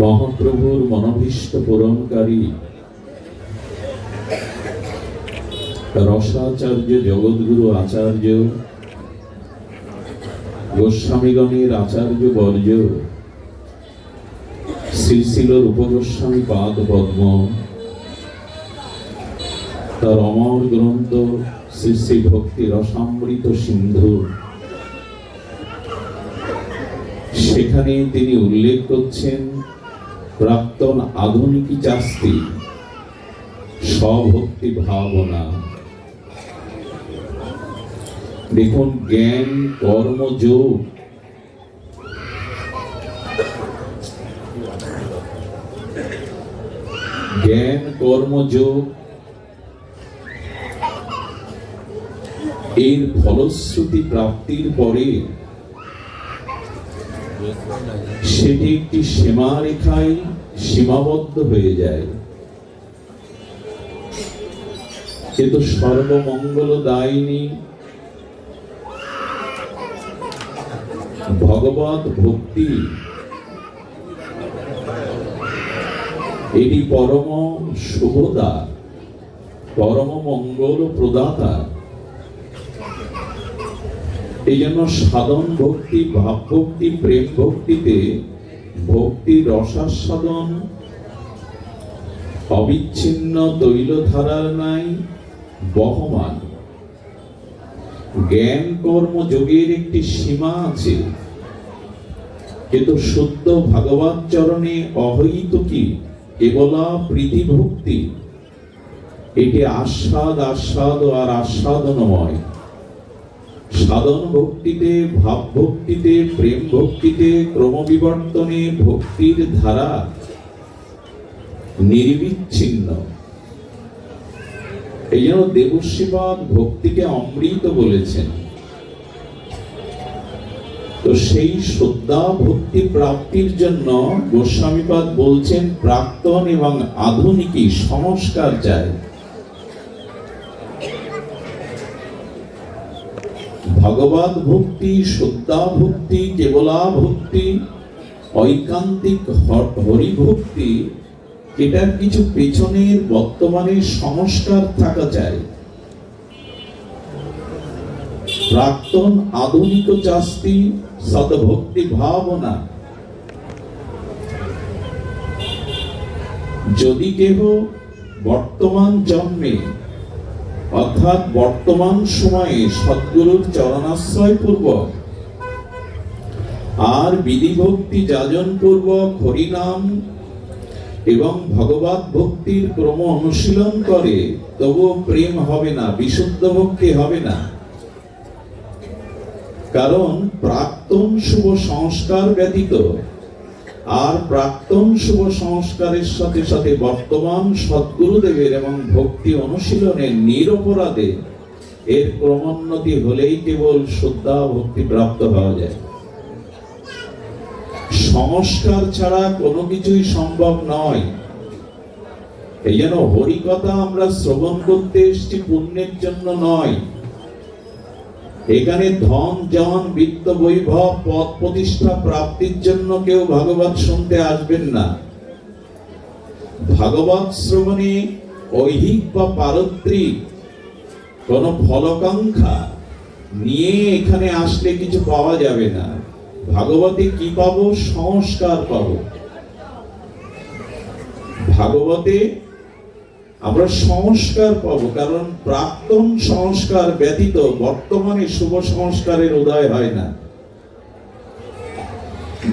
মহাপ্রভুর মনোভীষ্ট পূরণকারী রসাচার্য জগৎগুরু আচার্য গোস্বামীগণের আচার্য বর্য শ্রী শ্রীল রূপ গোস্বামী পাদ পদ্ম, তার অমর গ্রন্থ শ্রী শ্রী ভক্তি রসামৃত সিন্ধু, সেখানে তিনি উল্লেখ করছেন প্রাক্তন আধুনিকী চাস্তি স্বভক্তি ভাবনা। দেখুন, জ্ঞান কর্মযোগ, জ্ঞান কর্মযোগ এর ফলশ্রুতি প্রাপ্তির পরে সেটি একটি সীমারেখায় সীমাবদ্ধ হয়ে যায়। কিন্তু সর্বমঙ্গলদায়িনী ভগবত ভক্তি এটি পরম শুভদা, পরম মঙ্গল প্রদাতা। এই জন্য সাধন ভক্তি, ভাব ভক্তি, প্রেম ভক্তিতে ভক্তি রসাস্বাদন অবিচ্ছিন্ন তৈলধারার নাই বহমান। জ্ঞান কর্ম যোগের একটি সীমা আছে, কিন্তু শুদ্ধ ভাগবত চরণে অহৈত কি কেবলা প্রীতি ভক্তি, এটি আস্বাদ আস্বাদ আর আস্বাদনময়। সাধন ভক্তিতে, ভাব ভক্তিতে, প্রেম ভক্তিতে ক্রমবিবর্তনে ভক্তির ধারা নির্বিচ্ছিন্ন। এই জন্য দেবশ্রীপাদ ভক্তিকে অমৃত বলেছেন। তো সেই শ্রদ্ধা ভক্তি প্রাপ্তির জন্য গোস্বামীপাদ বলছেন প্রাক্তন এবং আধুনিকী সংস্কার চাই। ভগবত ভক্তি, শ্রদ্ধা ভক্তি, কেবলা ভক্তি, ঐকান্তিক হরিভক্তি, এটার কিছু পেছনের বর্তমানে সংস্কার থাকা চাই। প্রাক্তন আধুনিক চাস্তি সদ্ভক্তি ভাবনা। যদি কেহ বর্তমান জন্মে অর্থাৎ বর্তমান সময়ে সদ্গুরুর চরণাশ্রয় পূর্বক আর বিধিভক্তি যাজন পূর্বক হরিনাম এবং ভগবত ভক্তির ক্রম অনুশীলন করে, তবু প্রেম হবে না, বিশুদ্ধ ভক্তি হবে না। কারণ প্রাক্তন শুভ সংস্কার ব্যতীত আর প্রাক্তন শুভ সংস্কারের সাথে সাথে বর্তমান সদ্গুরুদেবের এবং ভক্তি অনুশীলনের নিরপরাধে এর ক্রমোন্নতি হলেই কেবল শ্রদ্ধা ভক্তি প্রাপ্ত হওয়া যায়। সংস্কার ছাড়া কোনো কিছুই সম্ভব নয়। এই জন্য হরিকথা আমরা শ্রবণ করতে এসেছি পুণ্যের জন্য নয়। এখানে ধন জন বিত্ত বৈভব পদ প্রতিষ্ঠা প্রাপ্তির জন্য কেউ ভাগবত শুনতে আসবেন না। ভাগবত শ্রবণে ঐহিক বা পারত্রিক কোন ফলকাঙ্ক্ষা নিয়ে এখানে আসলে কিছু পাওয়া যাবে না। ভাগবতে কি পাবো? সংস্কার পাবো। ভাগবতে আমরা সংস্কার পাবো, কারণ প্রাক্তন সংস্কার ব্যতীত বর্তমানে শুভ সংস্কারের উদয় হয় না।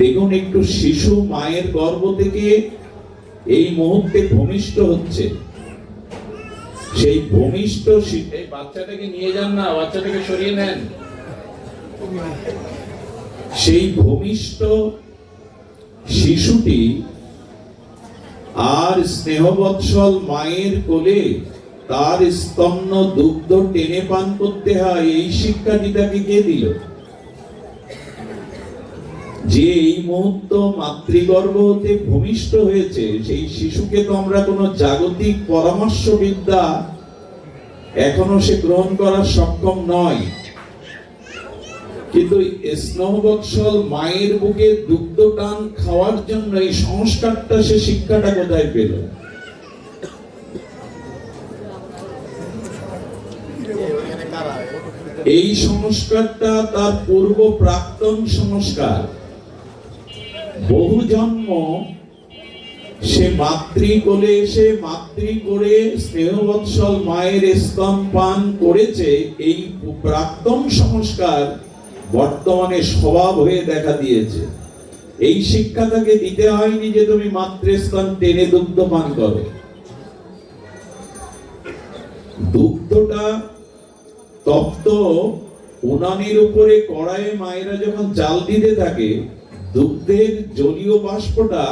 দেখুন, একটু শিশু মায়ের গর্ভ থেকে এই মুহূর্তে ভূমিষ্ঠ হচ্ছে। সেই ভূমিষ্ঠ এই বাচ্চাটাকে নিয়ে যান না, বাচ্চাটাকে সরিয়ে নেন। সেই ভূমিষ্ঠ শিশুটি আর স্নেহবৎসল মায়ের কোলে তার স্তন্য দুগ্ধ টেনে পান করতে হয়, এই শিক্ষাটি তাকে কে দিল? যে এই মুহূর্ত মাতৃগর্ভ হতে ভূমিষ্ঠ হয়েছে, সেই শিশুকে তো আমরা কোনো জাগতিক পরামর্শ বিদ্যা এখনো সে গ্রহণ করার সক্ষম নয়। কিন্তু স্নেহবৎসল মায়ের বুকে দুগ্ধ টান খাওয়ার জন্য এই সংস্কারটা, সে শিক্ষাটা কোথায় পেল? এই সংস্কারটা তার পূর্ব প্রাক্তন সংস্কার। বহু জন্ম সে মাতৃকোলে এসে মাতৃকোলে স্নেহবৎসল মায়ের স্তন পান করেছে। এই প্রাক্তন সংস্কার বর্তমানে স্বভাব হয়ে দেখা দিয়েছে। এই শিক্ষা তাকে দিতে হয়নি যে তুমি মাতৃস্তন টেনে দুগ্ধ পান করো। দুগ্ধটা তপ্ত উনানের উপরে কড়াইয়ে মায়েরা যখন জাল দিতে থাকে, দুগ্ধের জলীয় বাষ্পটা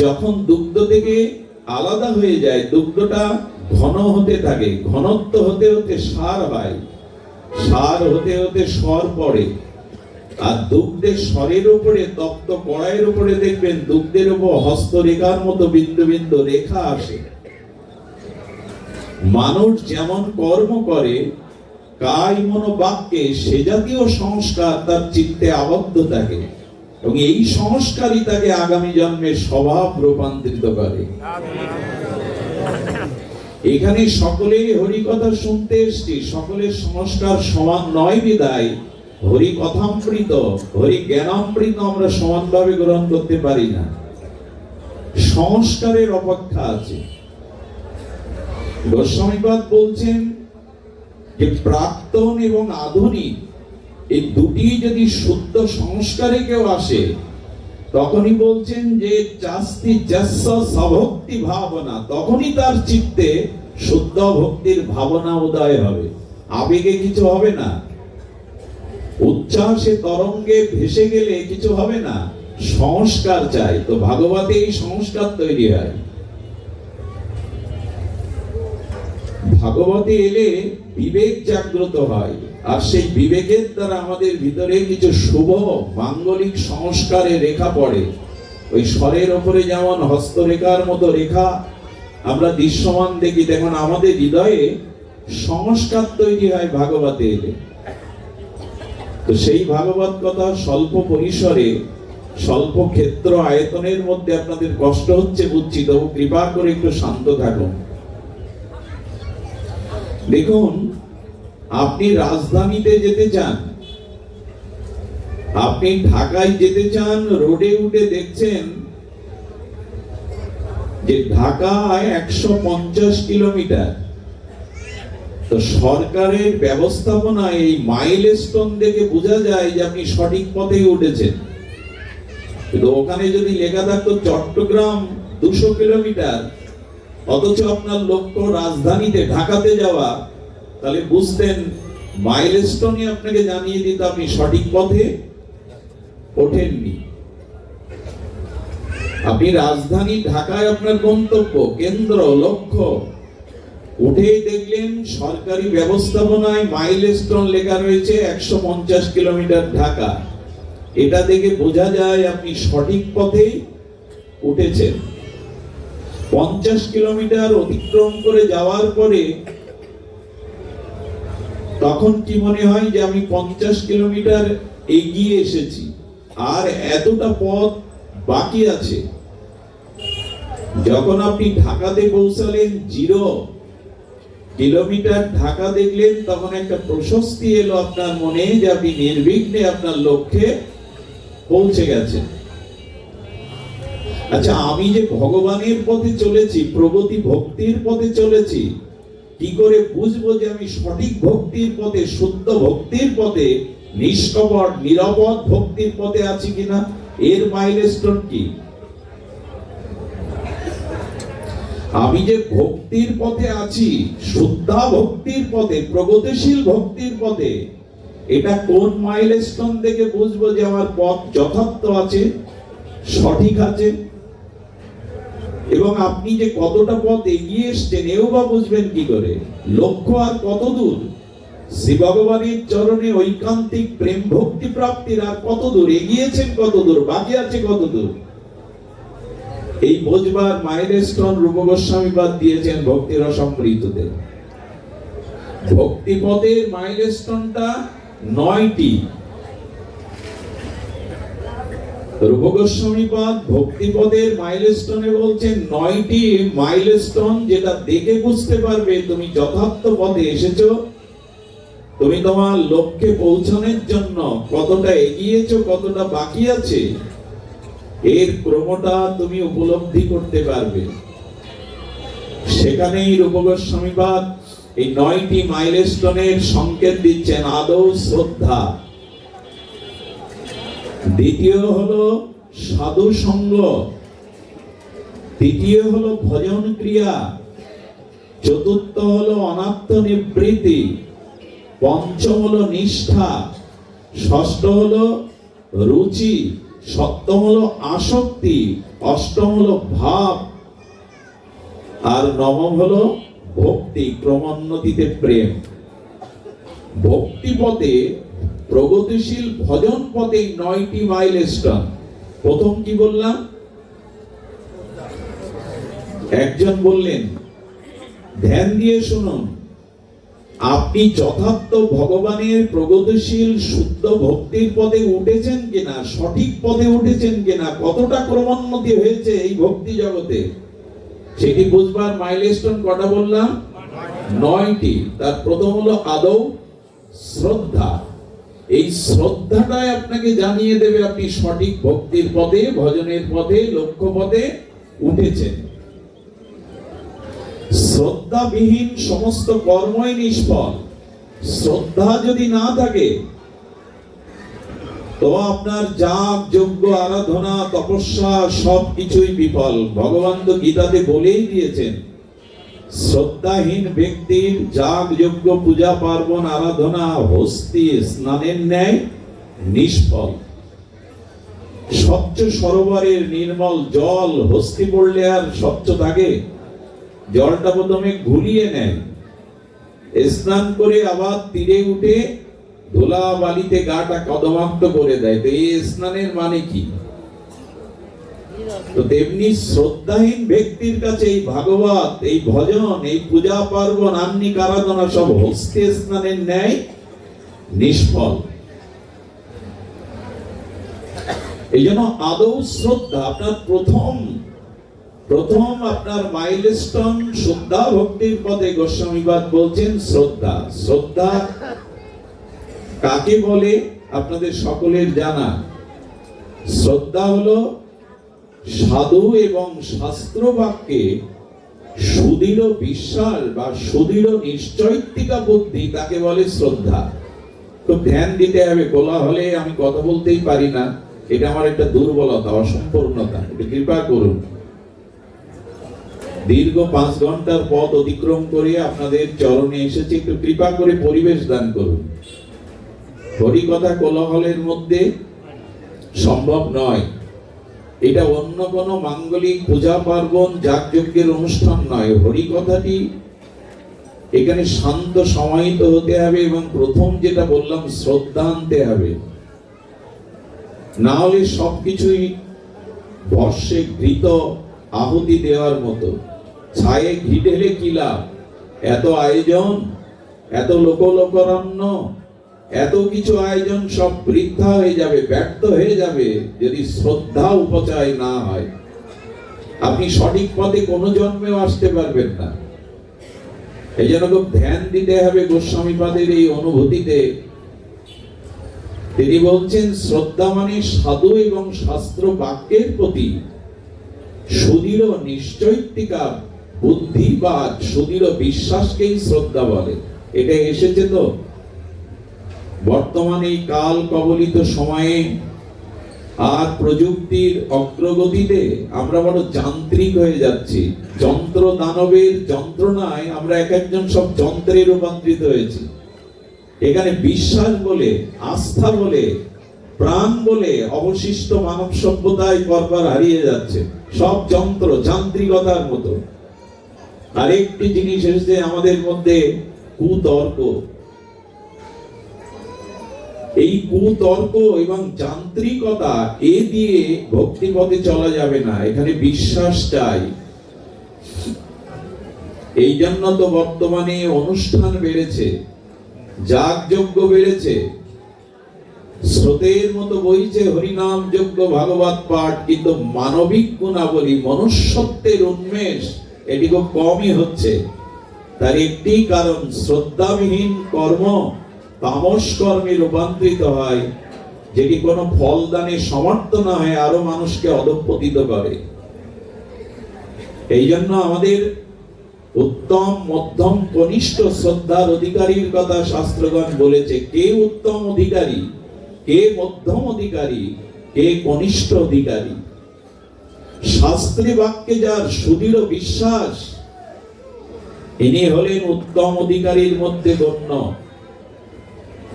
যখন দুগ্ধ থেকে আলাদা হয়ে যায়, দুগ্ধটা ঘন হতে থাকে, ঘনত্ব হতে হতে সার হয়, সার হতে হতে স্বর পড়ে। আর দুগ্ধের স্বরের উপরে, তপ্ত কড়াইয়ের উপরে দেখবেন দুগ্ধের উপর হস্তরেখার মতো বিন্দু বিন্দু রেখা আসে। মানুষ যেমন কর্ম করে কায় মনো বাক্যে, সে জাতীয় সংস্কার তার চিত্তে আবদ্ধ থাকে এবং এই সংস্কারই তাকে আগামী জন্মে স্বভাব রূপান্তরিত করে। এখানে সকলেই হরি কথা শুনতে এসছি, সকলের সংস্কার সমান নয় বিদায় হরি কথামৃত, হরি জ্ঞানামৃত আমরা সমানভাবে গ্রহণ করতে পারি না। সংস্কারের অপেক্ষা আছে। গোস্বামীপাদ বলছেন যে প্রাক্তন এবং আধুনিক এই দুটি যদি শুদ্ধ সংস্কারে কেউ আসে, তখনই বলছেন যে চাস্তি যস্য সভক্তি ভাবনা, তখনই তার চিত্তে শুদ্ধ ভক্তির ভাবনা উদয় হবে। আবেগে কিছু হবে না, উচ্ছ্বাসে তরঙ্গে ভেসে গেলে কিছু হবে না, সংস্কার চাই। তো ভাগবতে এই সংস্কার তৈরি হয়। ভাগবতে এলে বিবেক জাগ্রত হয়, আর সেই বিবেকের দ্বারা আমাদের ভিতরে কিছু শুভ মাঙ্গলিক সংস্কারে রেখা পড়ে। ওই স্বরের ওপরে যেমন হস্তরেখার মতো রেখা আমরা দৃশ্যমান দেখি, দেখুন আমাদের হৃদয়ে সংস্কার তৈরি হয় ভাগবতে এলে। তো সেই ভাগবত কথা স্বল্প পরিসরে, স্বল্প ক্ষেত্র আয়তনের মধ্যে আপনাদের কষ্ট হচ্ছে বুঝছি, তবু কৃপা করে একটু শান্ত থাকুন। দেখুন, আপনি রাজধানীতে যেতে চান, আপনি ঢাকায় যেতে চান, রোডে উঠে দেখছেন যে ঢাকায় 150 কিলোমিটার। তো সরকারের ব্যবস্থাপনায় এই মাইলস্টোন দেখে বোঝা যায় যে আপনি সঠিক পথেই উঠেছেন। কিন্তু ওখানে যদি লেখা থাকতো চট্টগ্রাম 200 কিলোমিটার, অথচ আপনার লক্ষ্য রাজধানীতে ঢাকাতে যাওয়া, তাহলে বুঝতেন মাইলস্টোনই আপনাকে জানিয়ে দিত আপনি সঠিক পথে ওঠেননি। আপনি রাজধানী ঢাকায় আপনার গন্তব্য, কেন্দ্র, লক্ষ্য, উঠেই দেখলেন সরকারি ব্যবস্থাপনায় মাইলস্টোন লেখা রয়েছে 150 কিলোমিটার ঢাকা। এটা দেখে বোঝা যায় আপনি সঠিক পথেই উঠেছেন। 50 কিলোমিটার অতিক্রম করে যাওয়ার পরে তখন কি মনে হয় যে আমি 50 কিলোমিটার এগিয়ে এসেছি, আর এতটা পথ বাকি আছে। যখন আপনি ঢাকাতে পৌঁছালেন, 0 কিলোমিটার ঢাকা দেখলেন, তখন একটা প্রশস্তি এলো আপনার মনে যে আপনি নির্বিঘ্নে আপনার লক্ষ্যে পৌঁছে গেছেন। আচ্ছা, আমি যে ভগবানের পথে চলেছি, প্রগতি ভক্তির পথে চলেছি, কি করে বুঝবো যে আমি সঠিক ভক্তির পথে, শুদ্ধ ভক্তির পথে, নিষ্কপট নিরপদ ভক্তির পথে আছি কিনা? এর মাইলস্টোন কি? আমি যে ভক্তির পথে আছি, শুদ্ধা ভক্তির পথে, প্রগতিশীল ভক্তির পথে, এটা কোন মাইলস্টোন দেখে বুঝবো যে আমার পথ যথার্থ আছে, সঠিক আছে? এবং আপনি যে কতটা পথ এগিয়ে এসছেন এও বা বুঝবেন কি করে? লক্ষ্য আর কত দূর? শ্রী ভগবানের চরণে ঐকান্তিক প্রেম ভক্তি প্রাপ্তির আর কত দূর এগিয়েছেন, কত দূর বাকি আছে, কত দূর? এই বোঝবার মাইলস্টোন রূপ গোস্বামীপাদ দিয়েছেন ভক্তি রসামৃততে। ভক্তি পথের মাইলস্টোনটা 9টি। রূপ গোস্বামীপাদ ভক্তিপদের মাইলস্টোনে বলছেন 9টি মাইলস্টোন, যেটা দেখে বুঝতে পারবে তুমি যথার্থ পথে এসেছো, তুমি তোমার লক্ষ্যে পৌঁছানোর জন্য কতটা এগিয়েছো, কতটা বাকি আছে, এর ক্রমটা তুমি উপলব্ধি করতে পারবে। সেখানেই রূপ গোস্বামীপাদ এই 9টি মাইলস্টোনের সংকেত দিচ্ছেন। আদৌ শ্রদ্ধা, দ্বিতীয় হলো সাধু সঙ্গ, তৃতীয় হলো ভজন ক্রিয়া, চতুর্থ হলো অনাত্ম নিবৃত্তি, পঞ্চম হলো নিষ্ঠা, ষষ্ঠ হলো রুচি, সপ্তম হলো আসক্তি, অষ্টম হলো ভাব, আর নবম হলো ভক্তি, ক্রমোন্নতিতে প্রেম। ভক্তি পথে, প্রগতিশীল ভজন পথে 9টি মাইলস্টোন। প্রথম কি বললাম? একজন বললেন, ধ্যান দিয়ে শুনুন, আপনি যথার্থ ভগবানের প্রগতিশীল শুদ্ধ ভক্তির পথে উঠেছেন কিনা, সঠিক পথে উঠেছেন কিনা, কতটা ক্রমোন্নতি হয়েছে এই ভক্তি জগতে, সেটি বুঝবার মাইলস্টোন কটা বললাম? 9টি। তার প্রথম হলো আদৌ শ্রদ্ধা। এই শ্রদ্ধাটাই আপনাকে জানিয়ে দেবে আপনি সঠিক ভক্তির পথে, ভজনের পথে, লক্ষ্য পথে উঠেছেন। শ্রদ্ধাবিহীন সমস্ত কর্মই নিষ্ফল। শ্রদ্ধা যদি না থাকে তো আপনার যাগ যজ্ঞ আরাধনা তপস্যা সবকিছুই বিফল। ভগবান তো গীতাতে বলেই দিয়েছেন, শ্রদ্ধাহীন ব্যক্তির যাগ যজ্ঞ পূজা পার্বণ আরাধনা হস্তি স্নানের ন্যায় নিষ্ফল। স্বচ্ছ সরোবরের নির্মল জল হস্তি পড়লে আর স্বচ্ছ থাকে? জলটা প্রথমে ঘুরিয়ে নেয়, স্নান করে আবার তীরে উঠে ধুলা বালিতে গাটা কদমাক্ত করে দেয়। তো এই স্নানের মানে কি? তো তেমনি শ্রদ্ধাহীন ব্যক্তির কাছে এই ভাগবত, এই ভজন, এই পূজা পার্বণ আহ্নিক আরাধনা সব হস্তে স্নানের ন্যায় নিষ্ফল। এই জন্য আদৌ শ্রদ্ধা আপনার প্রথম আপনার মাইলস্টোন। শ্রদ্ধা ভক্তির পথে গোস্বামীপাদ বলছেন শ্রদ্ধা। শ্রদ্ধা কাকে বলে আপনাদের সকলের জানা। শ্রদ্ধা হলো সাধু এবং শাস্ত্র বাক্যে সুদৃঢ় বিশ্বাস বা সুদৃঢ় নিশ্চয়িকা বুদ্ধি, তাকে বলে শ্রদ্ধা। তো ধ্যান দিতে হবে। বলা হলে আমি কথা বলতেই পারি না, এটা আমার একটা দুর্বলতা, অসম্পূর্ণতা, এটা কৃপা করুন। দীর্ঘ 5 ঘন্টার পথ অতিক্রম করে আপনাদের চরণে এসেছি, একটু কৃপা করে পরিবেশ দান করুন। হরিকথা কোলাহলের মধ্যে সম্ভব নয়। এটা অন্য কোন মাঙ্গলিক পূজা পার্বণ যাগযজ্ঞের অনুষ্ঠান নয়। হরিকথাটি এখানে শান্ত সমাহিত হতে হবে এবং প্রথম যেটা বললাম শ্রদ্ধা আনতে হবে। না হলে সবকিছুই বর্ষে ঘৃত আহুতি দেওয়ার মতো। ছায়ে ঘি ঢেলে কি লাভ? এত আয়োজন, এত লোকলোকরণ্য, এত কিছু আয়োজন সব বৃথা হয়ে যাবে, ব্যর্থ হয়ে যাবে যদি শ্রদ্ধা উপচয় না হয়। আপনি সঠিক পথে কোনো জন্মেও আসতে পারবেন না। এই জন্য খুব ধ্যান দিতে হবে গোস্বামীপাদের এই অনুভূতিতে। তিনি বলছেন শ্রদ্ধা মানে সাধু এবং শাস্ত্র বাক্যের প্রতি সুদৃঢ় নিশ্চয়িকা বুদ্ধি বা সুদৃঢ় বিশ্বাসকেই শ্রদ্ধা বলে। এটা এসেছে তো বর্তমানে এই কাল কবলিত সময়ে আর প্রযুক্তির অগ্রগতিতে আমরা বড় যান্ত্রিক হয়ে যাচ্ছি। যন্ত্র দানবের যন্ত্রণায় আমরা এক একজন সব যন্ত্রে রূপান্তরিত হয়েছি। এখানে বিশ্বাস বলে, আস্থা বলে, প্রাণ বলে অবশিষ্ট মানব সভ্যতায় পরপর হারিয়ে যাচ্ছে। সব যন্ত্র, যান্ত্রিকতার মতো। আরেকটি জিনিস এসেছে আমাদের মধ্যে, কুতর্ক। এই কুতর্ক এবং যান্ত্রিকতা এ দিয়ে ভক্তি পথে চলা যাবে না। এখানে বিশ্বাস চাই। এই জন্য তো বর্তমানে অনুষ্ঠান বেড়েছে, যাগযজ্ঞ বেড়েছে, স্রোতের মতো বইছে হরিনাম যজ্ঞ ভাগবত পাঠ, কিন্তু মানবিক গুণাবলী মনুষ্যত্বের উন্মেষ এটি খুব কমই হচ্ছে। তার একটি কারণ, শ্রদ্ধাবিহীন কর্ম তামস কর্মে রূপান্তরিত হয়, যেটি কোনো ফলদানে সমর্থ না হয়ে আরো মানুষকে অধঃপতিত করে। এই জন্য আমাদের উত্তম মধ্যম কনিষ্ঠ শ্রদ্ধার অধিকারীর কথা শাস্ত্রগণ বলেছে। কে উত্তম অধিকারী, কে মধ্যম অধিকারী, কে কনিষ্ঠ অধিকারী? শাস্ত্রী বাক্যে যার সুদৃঢ় বিশ্বাস, ইনি হলেন উত্তম অধিকারীর মধ্যে গণ্য।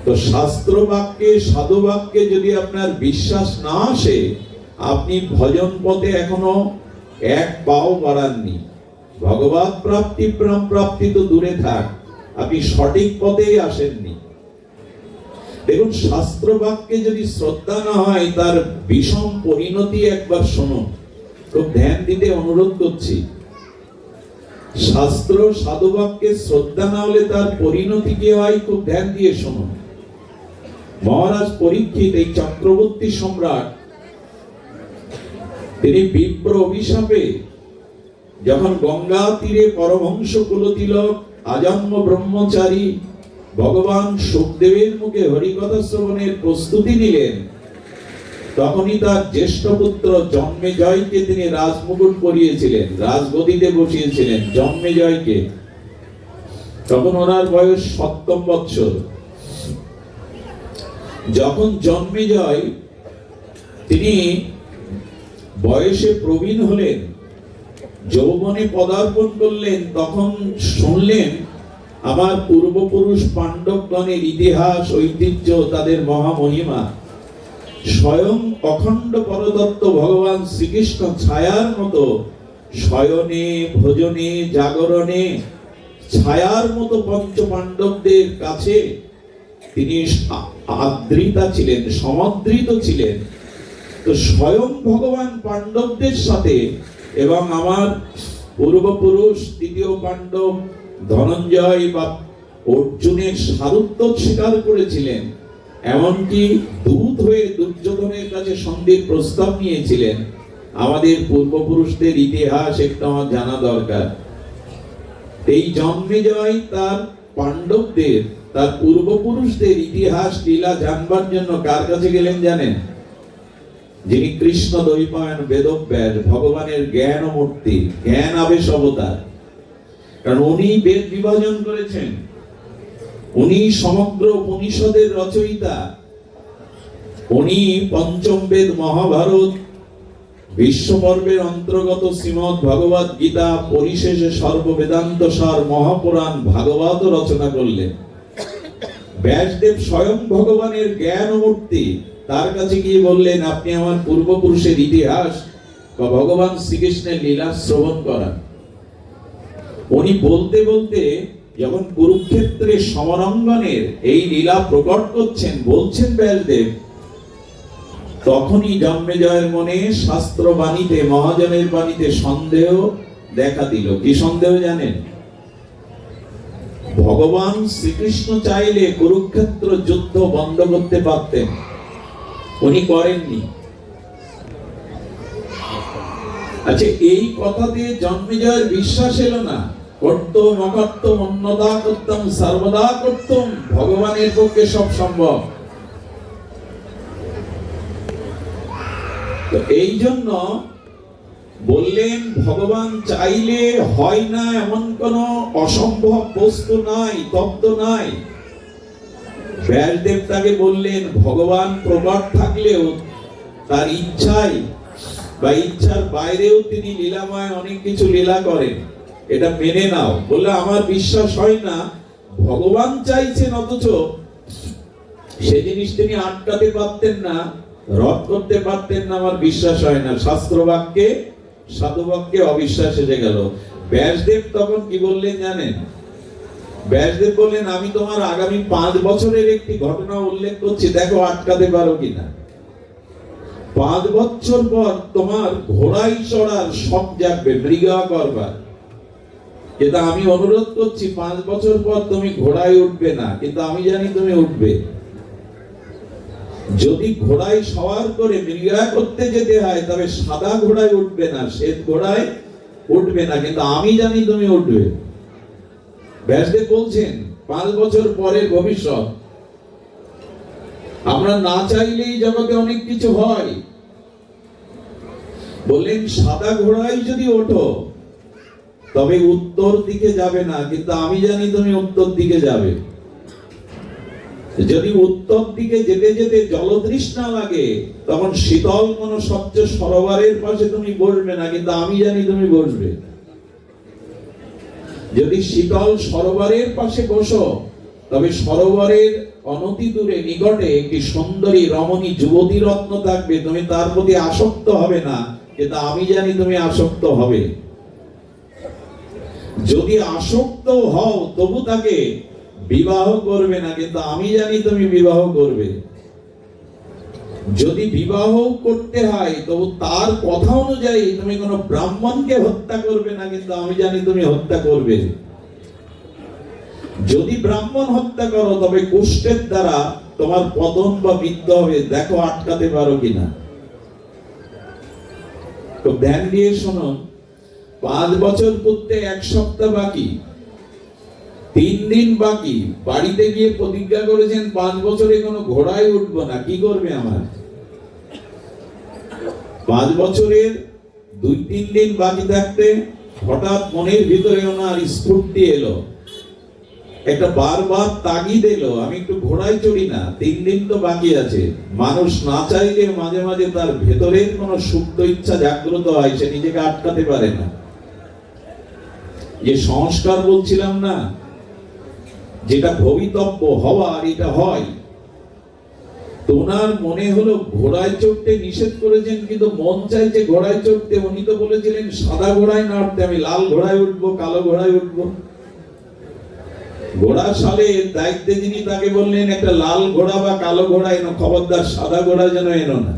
তো শাস্ত্র বাক্যে, সাধু বাক্যে যদি আপনার বিশ্বাস না আসে, আপনি ভজন পথে এখনো এক পাও বাড়াননি। ভগবত প্রাপ্তি, প্রাণ প্রাপ্তি তো দূরে থাক, আপনি সঠিক পথেই আসেননি। দেখুন, শাস্ত্র বাক্যে যদি শ্রদ্ধা না হয়, তার বিষম পরিণতি একবার শুনুন। খুব ধ্যান দিতে অনুরোধ করছি। শাস্ত্র সাধু বাক্যে শ্রদ্ধা না হলে তার পরিণতি কি হয়, খুব ধ্যান দিয়ে শুনুন। মহারাজ পরীক্ষিত, এই চক্রবর্তী সম্রাট, তিনি বিপ্র অভিশাপে যখন গঙ্গা তীরে পরমহংস কুলতিলক আজন্ম ব্রহ্মচারী ভগবান সুখদেবের মুখে হরিকথা শ্রবণের প্রস্তুতি নিলেন, তখনই তার জ্যেষ্ঠ পুত্র জন্মেজয়কে তিনি রাজমুকুট পরিয়েছিলেন, রাজগদিতে বসিয়েছিলেন জন্মেজয়কে। তখন ওনার বয়স ৭০ বৎসর। যখন জন্মেজয় তিনি বয়সে প্রবীণ হলেন, যৌবনে পদার্পণ করলেন, তখন শুনলেন আমার পূর্বপুরুষ পাণ্ডবগণের ইতিহাস, ঐতিহ্য, তাদের মহামহিমা। স্বয়ং অখণ্ড পরদত্ত ভগবান শ্রীকৃষ্ণ ছায়ার মতো শয়নে, ভোজনে, জাগরণে ছায়ার মতো পঞ্চ পাণ্ডবদের কাছে তিনি আদৃতা ছিলেন, সমাদৃত ছিলেন। তো স্বয়ং ভগবান পাণ্ডবদের সাথে এবং আমার পূর্বপুরুষ তৃতীয় পাণ্ডব ধনঞ্জয় বা অর্জুনের সারুত্ব স্বীকার করেছিলেন, এমনকি দূত হয়ে দুর্যোধনের কাছে সন্ধির প্রস্তাব নিয়েছিলেন। আমাদের পূর্বপুরুষদের ইতিহাস একটু আমার জানা দরকার। এই জন্মেজয় তার পাণ্ডবদের, তার পূর্বপুরুষদের ইতিহাস লীলা জানবার জন্য কার কাছে গেলেন জানেন? যিনি কৃষ্ণ দ্বৈপায়ন বেদব্যাস, ভগবানের জ্ঞান মূর্তি, জ্ঞান আবেশ অবতার। কারণ উনি বেদ বিভাজন করেছেন, উনি সমগ্র উপনিষদের রচয়িতা, উনি পঞ্চম বেদ মহাভারত বিশ্বপর্বের অন্তর্গত শ্রীমদ্ ভগবত গীতা, পরিশেষে সর্ববেদান্ত সার মহাপুরাণ ভাগবত রচনা করলেন। ব্যাসদেব স্বয়ং ভগবানের জ্ঞান মূর্তি, তার কাছে গিয়ে বললেন আপনি আমার পূর্বপুরুষের ইতিহাস বা ভগবান শ্রীকৃষ্ণের লীলা শ্রবণ করান। উনি বলতে বলতে যখন কুরুক্ষেত্রের সমরাঙ্গনের এই লীলা প্রকট করছেন, বলছেন ব্যাসদেব, তখনই জন্মেজয়ের মনে শাস্ত্র বাণীতে, মহাজনের বাণীতে সন্দেহ দেখা দিল। কি সন্দেহ জানেন? ভগবান শ্রীকৃষ্ণ চাইলে কুরুক্ষেত্র যুদ্ধ বন্ধ করতে পারতেন, উনি করেননি। আচ্ছা, এই কথাতে জন্মেজয়ের বিশ্বাস এলো না। করতম অকর্তম অন্নদা করতম সর্বদা করতম, ভগবানের পক্ষে সব সম্ভব। তো এই জন্য বললেন ভগবান চাইলে হয় না এমন কোন অসম্ভব বস্তু নাই, তত্ত্ব নাই। ব্যাসদেব তাকে বললেন ভগবান প্রকট থাকলেও তার ইচ্ছাই বা ইচ্ছার বাইরেও তিনি লীলাময় অনেক কিছু লীলা করেন, এটা মেনে নাও। বললে আমার বিশ্বাস হয় না, ভগবান চাইছেন অথচ সে জিনিস তিনি আটকাতে পারতেন না, রদ করতে পারতেন না, আমার বিশ্বাস হয় না। শাস্ত্র বাক্যে, সাধু বাক্যে অবিশ্বাস এসে গেল। ব্যাসদেব তখন কি বললেন জানেন? ব্যাসদেব বললেন আমি তোমার আগামী 5 বছরের একটি ঘটনা উল্লেখ করছি, দেখো আটকাতে পারো কিনা। 5 বছর পর তোমার ঘোড়ায় চড়ার শখ জাগবে, মৃগয়া করবার। কিন্তু আমি অনুরোধ করছি 5 বছর পর তুমি ঘোড়ায় উঠবে না, কিন্তু আমি জানি তুমি উঠবে। যদি ঘোড়ায় সওয়ার করে মৃগয়া করতে যেতে হয় তবে সাদা ঘোড়ায় উঠবে না, শ্বেত ঘোড়ায় উঠবে না, কিন্তু আমি জানি তুমি উঠবে। ব্যাসদেব বলছেন 5 বছর পরে ভবিষ্যৎ। আমরা না চাইলেই জগতে অনেক কিছু হয়। বললেন সাদা ঘোড়ায় যদি ওঠো তবে উত্তর দিকে যাবে না, কিন্তু আমি জানি তুমি উত্তর দিকে যাবে। যদি উত্তর দিকে যেতে যেতে জলতৃষ্ণা লাগে তখন শীতল কোন স্বচ্ছ সরোবরের পাশে তুমি বসবে না, কিন্তু আমি জানি তুমি বসবে। যদি শীতল সরোবরের পাশে বসো তবে সরোবরের অনতি দূরে নিকটে একটি সুন্দরী রমণী যুবতী রত্ন থাকবে, তুমি তার প্রতি আসক্ত হবে না, কিন্তু আমি জানি তুমি আসক্ত হবে। যদি আসক্ত হও তবু তাকে বিবাহ করবে না, কিন্তু আমি জানি তুমি বিবাহ করবে। যদি বিবাহ করতে হয় তবু তার কথা অনুযায়ী তুমি কোনো ব্রাহ্মণকে হত্যা করবে না, কিন্তু আমি জানি তুমি হত্যা করবে। যদি ব্রাহ্মণ হত্যা করো তবে কুষ্ঠের দ্বারা তোমার পতন বা মৃত্যু হবে, দেখো আটকাতে পারো কিনা। তো ধ্যান দিয়ে শোনো, 5 বছর পূর্তে 1 সপ্তাহ বাকি, 3 দিন বাকি। বাড়িতে গিয়ে প্রতিজ্ঞা করেছেন 5 বছরে কোনো ঘোড়ায় উঠবো না। কি করবে আমার? 5 বছরের 2-3 দিন বাকি থাকতে হঠাৎ মনের ভিতরে ওনার স্ফূর্তি এলো, একটা বারবার তাগিদ এলো, আমি একটু ঘোড়ায় চড়ি না, 3 দিন তো বাকি আছে। মানুষ না চাইলে মাঝে মাঝে তার ভেতরের কোন সুপ্ত ইচ্ছা জাগ্রত হয়, সে নিজেকে আটকাতে পারে না। যে সংস্কার বলছিলাম না, যেটা ভবিতব্য হওয়ার এটা হয়। তোনার মনে হলো ঘোড়ায় চড়তে নিষেধ করেছেন, কিন্তু মন চাইছে ঘোড়ায় চড়তে। উনি তো বলেছিলেন সাদা ঘোড়ায় না উঠতে, আমি লাল ঘোড়ায় উঠবো, কালো ঘোড়ায় উঠবো। ঘোড়া সালের দায়িত্বে যিনি তাকে বললেন একটা লাল ঘোড়া বা কালো ঘোড়া এনো, খবরদার সাদা ঘোড়া যেন এনো না।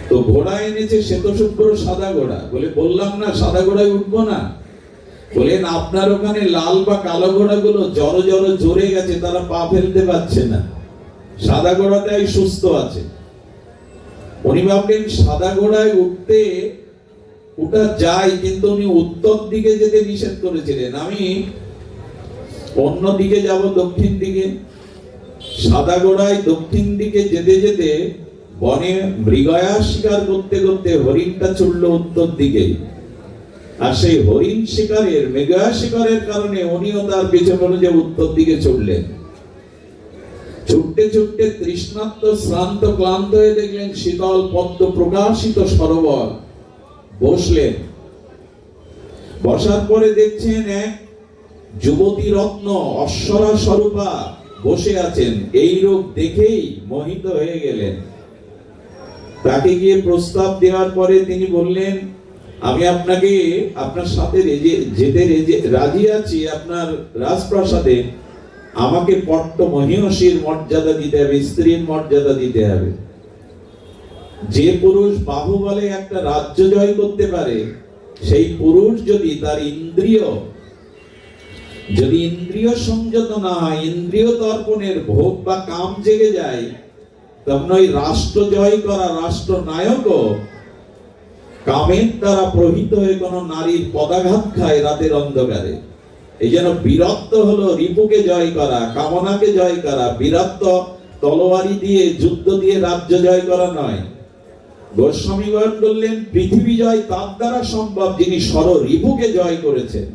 তো ঘোড়া এনেছে শ্বেতশুভ্র সাদা ঘোড়া। বলে বললাম না সাদা ঘোড়ায় উঠবো না। বলেন আপনার ওখানে লাল বা কালো ঘোড়াগুলো জড়ো জড়ো জোরে গেছে, তারা পা ফেলতে পারছে না, সাদা ঘোড়াটাই সুস্থ আছে। উনি ভাবলেন সাদা ঘোড়ায় উঠা যায়, কিন্তু উনি উত্তর দিকে যেতে নিষেধ করেছিলেন। আমি অন্য দিকে যাব, দক্ষিণ দিকে। সাদা ঘোড়ায় দক্ষিণ দিকে যেতে যেতে বনে মৃগয়া শিকার করতে করতে হরিণটা ছুটল উত্তর দিকে। আর সেই হরিণ শিকারের, মৃগয়া শিকারের কারণে উনিও তার পেছনে যে উত্তর দিকে ছুটলেন। ছুটতে ছুটতে তৃষ্ণার্ত শ্রান্ত ক্লান্ত হয়ে দেখলেন শীতল পদ্ম প্রকাশিত সরোবর। বসলেন। বসার পরে দেখছেন এক যুবতী রত্ন অশ্বরা স্বরূপা বসে আছেন। এই রূপ দেখেই মোহিত হয়ে গেলেন। তাকে গিয়ে প্রস্তাব দেওয়ার পরে তিনি বললেন, আমি আপনাকে আপনার সাথে যেতে রাজি আছি আপনার রাজপ্রাসাদে। আমাকে পট্ট মহিষীর মর্যাদা দিতে হবে, স্ত্রীর মর্যাদা দিতে হবে। যে পুরুষ বাহুবলে একটা রাজ্য জয় করতে পারে, সেই পুরুষ যদি তার ইন্দ্রিয় সংযত না হয়, ইন্দ্রিয় তর্পণের ভোগ বা কাম জেগে যায়, তখন ওই রাষ্ট্র জয় করা রাষ্ট্র নায়কও কামের দ্বারা প্রহিত হয়ে কোন নারীর পদাঘাত খায় রাতের অন্ধকারে। এই জন্য বীরত্ব হলো রিপুকে জয় করা, কামনাকে জয় করা। বীরত্ব তলোয়ারি দিয়ে, যুদ্ধ দিয়ে রাজ্য জয় করা নয়। গোস্বামীগণ বললেন পৃথিবী জয় তার দ্বারা সম্ভব যিনি সর রিপুকে জয় করেছেন।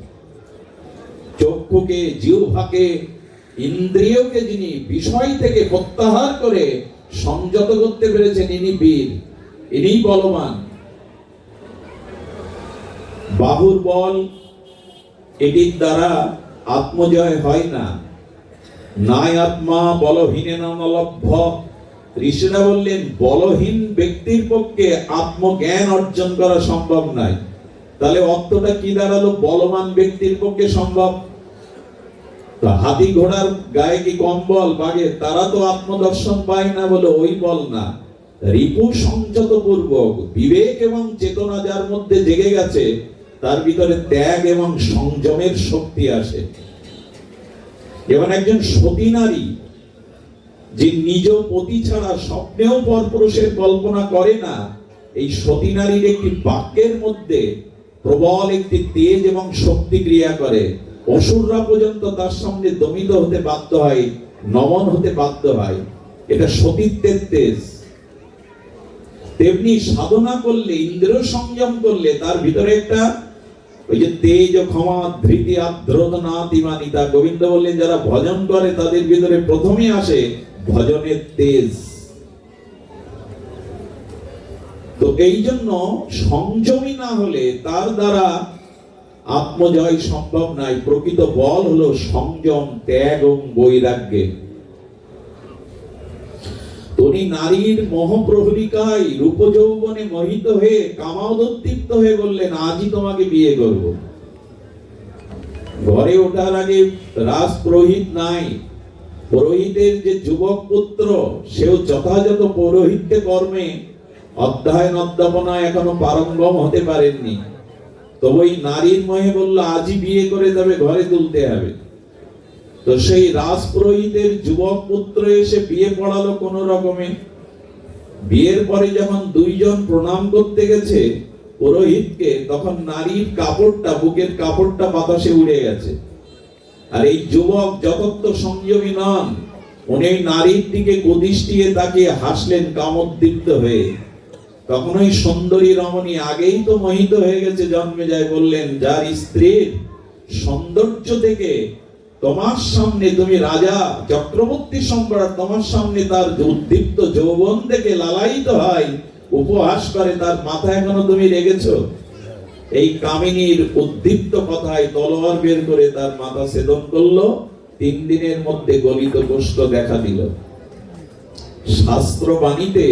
চক্ষুকে, জিহ্বাকে, ইন্দ্রিয়কে যিনি বিষয় থেকে প্রত্যাহার করে সংযত করতে পেরেছেন, ইনি বীর, ইনি বলবান। বাহুর বল এটির দ্বারা আত্মজয় হয় না। নাই আত্মা বলহীনেন নলভ্য। ঋষিরা বললেন বলহীন ব্যক্তির পক্ষে আত্মজ্ঞান অর্জন করা সম্ভব নয়। তাহলে অর্থটা কি দাঁড়ালো? বলবান ব্যক্তির পক্ষে সম্ভব। হাতি ঘোড়ার গায়ে কি কম বল? বাঘে তারা তো আত্মদর্শন পায় না বলে ওই বল না। রিপু সংযত পূর্বক বিবেক এবং চেতনা যার মধ্যে জেগে গেছে, তার ভিতরে ত্যাগ এবং সংযমের শক্তি আসে। যেমন একজন সতী নারী যে নিজ পতি ছাড়া স্বপ্নেও পরপুরুষের কল্পনা করে না, এই সতী নারীর একটি বাক্যের মধ্যে প্রবল একটি তেজ এবং শক্তি ক্রিয়া করে। অসুররা পর্যন্ত তার সামনে দমিত হতে বাধ্য হয়, নমন হতে বাধ্য হয়। এটা সতীত্বের তেজ। তেমনি সাধনা করলে, ইন্দ্র সংযম করলে তার ভিতরে একটা ওই যে তেজ, ক্ষমা, ধৃতি, আদ্রোধনাতিমানিতা, গোবিন্দ বললেন যারা ভজন করে তাদের ভিতরে প্রথমে আসে ভজনের তেজ। তো এই জন্য সংযমী না হলে তার দ্বারা আত্মজয় সম্ভব নয়। প্রকৃত বল হলো সংযম, ত্যাগ এবং বৈরাগ্যে। উনি নারীর মোহপ্রহলিকায় রূপ যৌবনে মোহিত হয়ে কামাদোদ্দীপ্ত হয়ে বললেন, আজই তোমাকে বিয়ে করব। ঘরে ওঠার আগে রাজ পুরোহিত নাই, পুরোহিতের যে যুবক পুত্র সেও যথাযথ পৌরোহিত্য কর্মে অধ্যয়ন অধ্যাপনায় এখনো পারঙ্গম হতে পারেননি। তবে ওই নারীর মোহে বলল, আজই বিয়ে করে তবে ঘরে তুলতে হবে। তো সেই রাজপুরোহিতের যুবক পুত্র এসে বিয়ে পড়ালো কোন রকমে। বিয়ের পরে যখন দুইজন প্রণাম করতে গেছে পুরোহিতকে, তখন নারীর কাপড়টা, বুকের কাপড়টা বাতাসে উড়ে গেছে। আর এই যুবক যথার্থ সংযমী নন, উনি নারীর দিকে কুদৃষ্টিয়ে তাকিয়ে হাসলেন কামোদ্দীপ্ত হয়ে। তখন ওই সুন্দরী রমণী আগেই তো মোহিত হয়ে গেছে জন্মে যায়, বললেন, যার স্ত্রীর সৌন্দর্য থেকে তোমার সামনে, তুমি রাজা চক্রবর্তী সম্রাট, তোমার সামনে তার উদ্দীপ্ত যৌবন দেখে লালায়িত হয়, উপহাস করে, তার মাথা এখনো তুমি রেখেছো। এই কামিনীর উদ্দীপ্ত কথায় তলোয়ার বের করে তার মাথা ছেদন করলো। 3 দিনের মধ্যে গলিত কোষ্ঠ দেখা দিল। শাস্ত্র বাণীতে,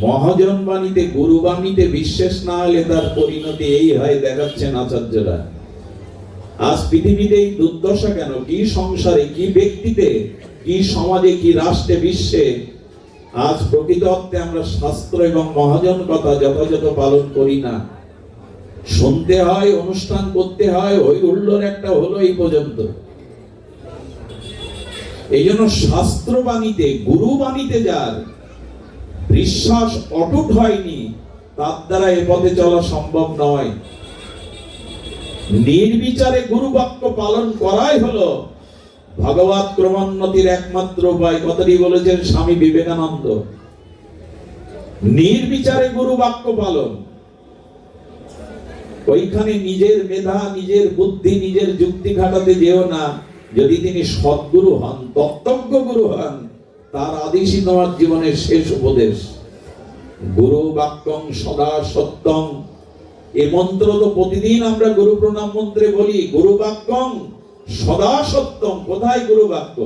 মহাজন বাণীতে, গুরু বাণীতে বিশ্বাস না হলে তার পরিণতি এই হয়, দেখাচ্ছেন আচার্যরা। আজ পৃথিবীতে এই দুর্দশা কেন? কি সংসারে, কি ব্যক্তিতে, কি সমাজে, কি রাষ্ট্রে, বিশ্বে আজ প্রকৃত অর্থে আমরা শাস্ত্র এবং মহাজন কথা যথাযথ পালন করি না। শুনতে হয়, অনুষ্ঠান করতে হয়, ওই হুল্লোড় একটা হলো এই পর্যন্ত। এই জন্য শাস্ত্র বাণীতে, গুরু বাণীতে যার বিশ্বাস অটুট হয়নি, তার দ্বারা এ পথে চলা সম্ভব নয়। নির্বিচারে গুরু বাক্য পালন করাই হলো ভগবত ক্রমোন্নতির একমাত্র উপায়। কথাটি বলেছেন স্বামী বিবেকানন্দ। নির্বিচারে গুরু বাক্য পালন। ওইখানে নিজের মেধা, নিজের বুদ্ধি, নিজের যুক্তি খাটাতে যেও না। যদি তিনি সদ্গুরু হন, তত্ত্বজ্ঞ গুরু হন, তার আদেশই তোমার জীবনের শেষ উপদেশ। গুরু বাক্যং সদা সত্যং, এ মন্ত্র তো প্রতিদিন আমরা গুরু প্রণাম মন্ত্রে বলি। গুরু বাক্যং সদা সত্যং। কোথায় গুরু বাক্য,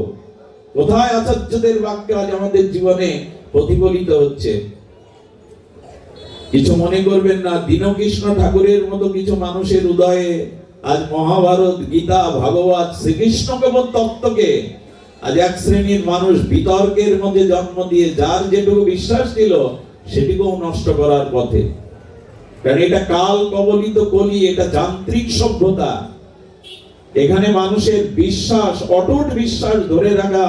কোথায় আচার্যদের বাক্য আজ আমাদের জীবনে প্রতিফলিত হচ্ছে? কিছু মনে করবেন না, দীনকৃষ্ণ ঠাকুরের মতো কিছু মানুষের উদয়ে আজ মহাভারত, গীতা, ভাগবত, শ্রীকৃষ্ণ কেবল তত্ত্বকে আজ এক শ্রেণীর মানুষ বিতর্কের মধ্যে জন্ম দিয়ে যার যেটুকু বিশ্বাস ছিল সেটুকুও নষ্ট করার পথে। কারণ এটা কাল কবলিত কলি, এটা যান্ত্রিক সভ্যতা। এখানে মানুষের বিশ্বাস, অটুট বিশ্বাস ধরে রাখা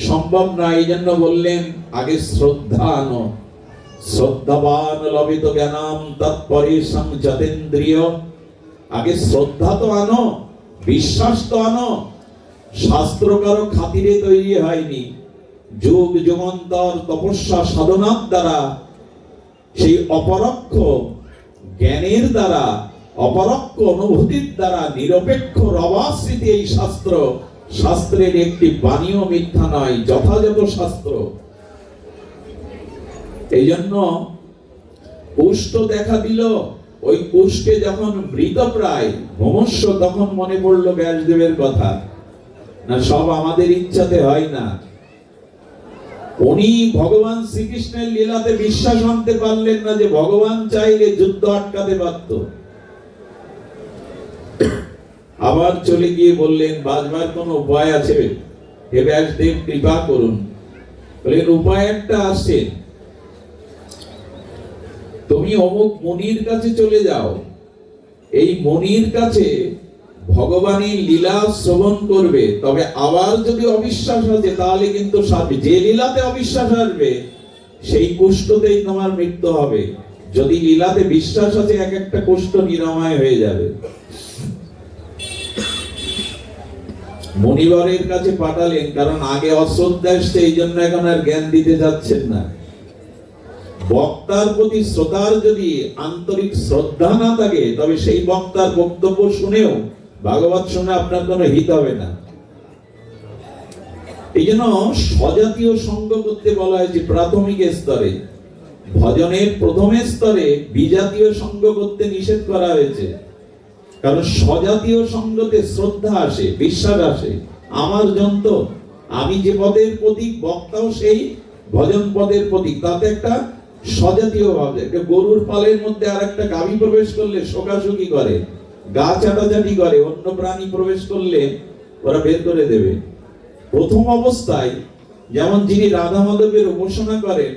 সম্ভব না। এই জন্য বললেন, আগে শ্রদ্ধা আনো। শ্রদ্ধাবান লবিত জ্ঞানাম তৎপরে সংযতেন্দ্রিয়। আগে শ্রদ্ধা তো আনো, বিশ্বাস তো আনো। শাস্ত্র কারো খাতিরে তৈরি হয়নি। যুগ যুগান্তর তপস্যা সাধনার দ্বারা, সেই অপরোক্ষ জ্ঞানের দ্বারা, অপরোক্ষ অনুভূতির দ্বারা নিরপেক্ষ রবাস্মৃতি এই শাস্ত্র। শাস্ত্রের একটি বাণীও মিথ্যা নয়, যথাযথ শাস্ত্র। এই জন্য কুষ্ঠ দেখা দিল। ওই কুষ্ঠে যখন মৃতপ্রায় ভূমস্য, তখন মনে পড়লো ব্যাসদেবের কথা। না, সব আমাদের ইচ্ছাতে হয় না। উনি ভগবান শ্রীকৃষ্ণের লীলাতে বিশ্বাস আনতে পারলেন না যে ভগবান চাইলে যুদ্ধ আটকাতে পারত। আবার চলে গিয়ে বললেন, বাঁচবার কোন উপায় আছে? হে ব্যাসদেব, কৃপা করুন। বললেন, উপায় একটা আছে। তুমি অমুক মুনির কাছে চলে যাও। এই মুনির কাছে ভগবানের লীলা শ্রবণ করবে, তবে আবার যদি অবিশ্বাস আছে তাহলে কিন্তু যে লীলাতে অবিশ্বাস আসবে সেই কুষ্ঠতেই তোমার মৃত্যু হবে। যদি লীলাতে বিশ্বাস আছে এক একটা কুষ্ঠ নিরাময় হয়ে যাবে। মনিবরের কাছে পাঠালেন, কারণ আগে অশ্রদ্ধা এসছে, এই জন্য এখন আর জ্ঞান দিতে যাচ্ছেন না। বক্তার প্রতি শ্রোতার যদি আন্তরিক শ্রদ্ধা না থাকে তবে সেই বক্তার বক্তব্য শুনেও ভাগবত শুনে আপনার কোনো হিত হবে না। এই জন্য স্বজাতীয় সঙ্গ করতে বলা হয়েছে প্রাথমিক স্তরে। ভজনের প্রথম স্তরে বিজাতীয় সঙ্গ করতে নিষেধ করা হয়েছে, কারণ স্বজাতীয় সঙ্গতে শ্রদ্ধা আসে, বিশ্বাস আসে। আমার যন্ত্র, আমি যে পদের প্রতীক, বক্তাও সেই ভজন পদের প্রতীক। তাতে একটা স্বজাতীয় ভাব। একটা গরুর পালের মধ্যে আর একটা গাভী প্রবেশ করলে শোকাশুকি করে, গা চাটাচাটি করে, অন্য প্রাণী প্রবেশ করলে ওরা বের করে দেবে। প্রথম অবস্থায় যেমন যিনি রাধা মাধবের উপাসনা করেন,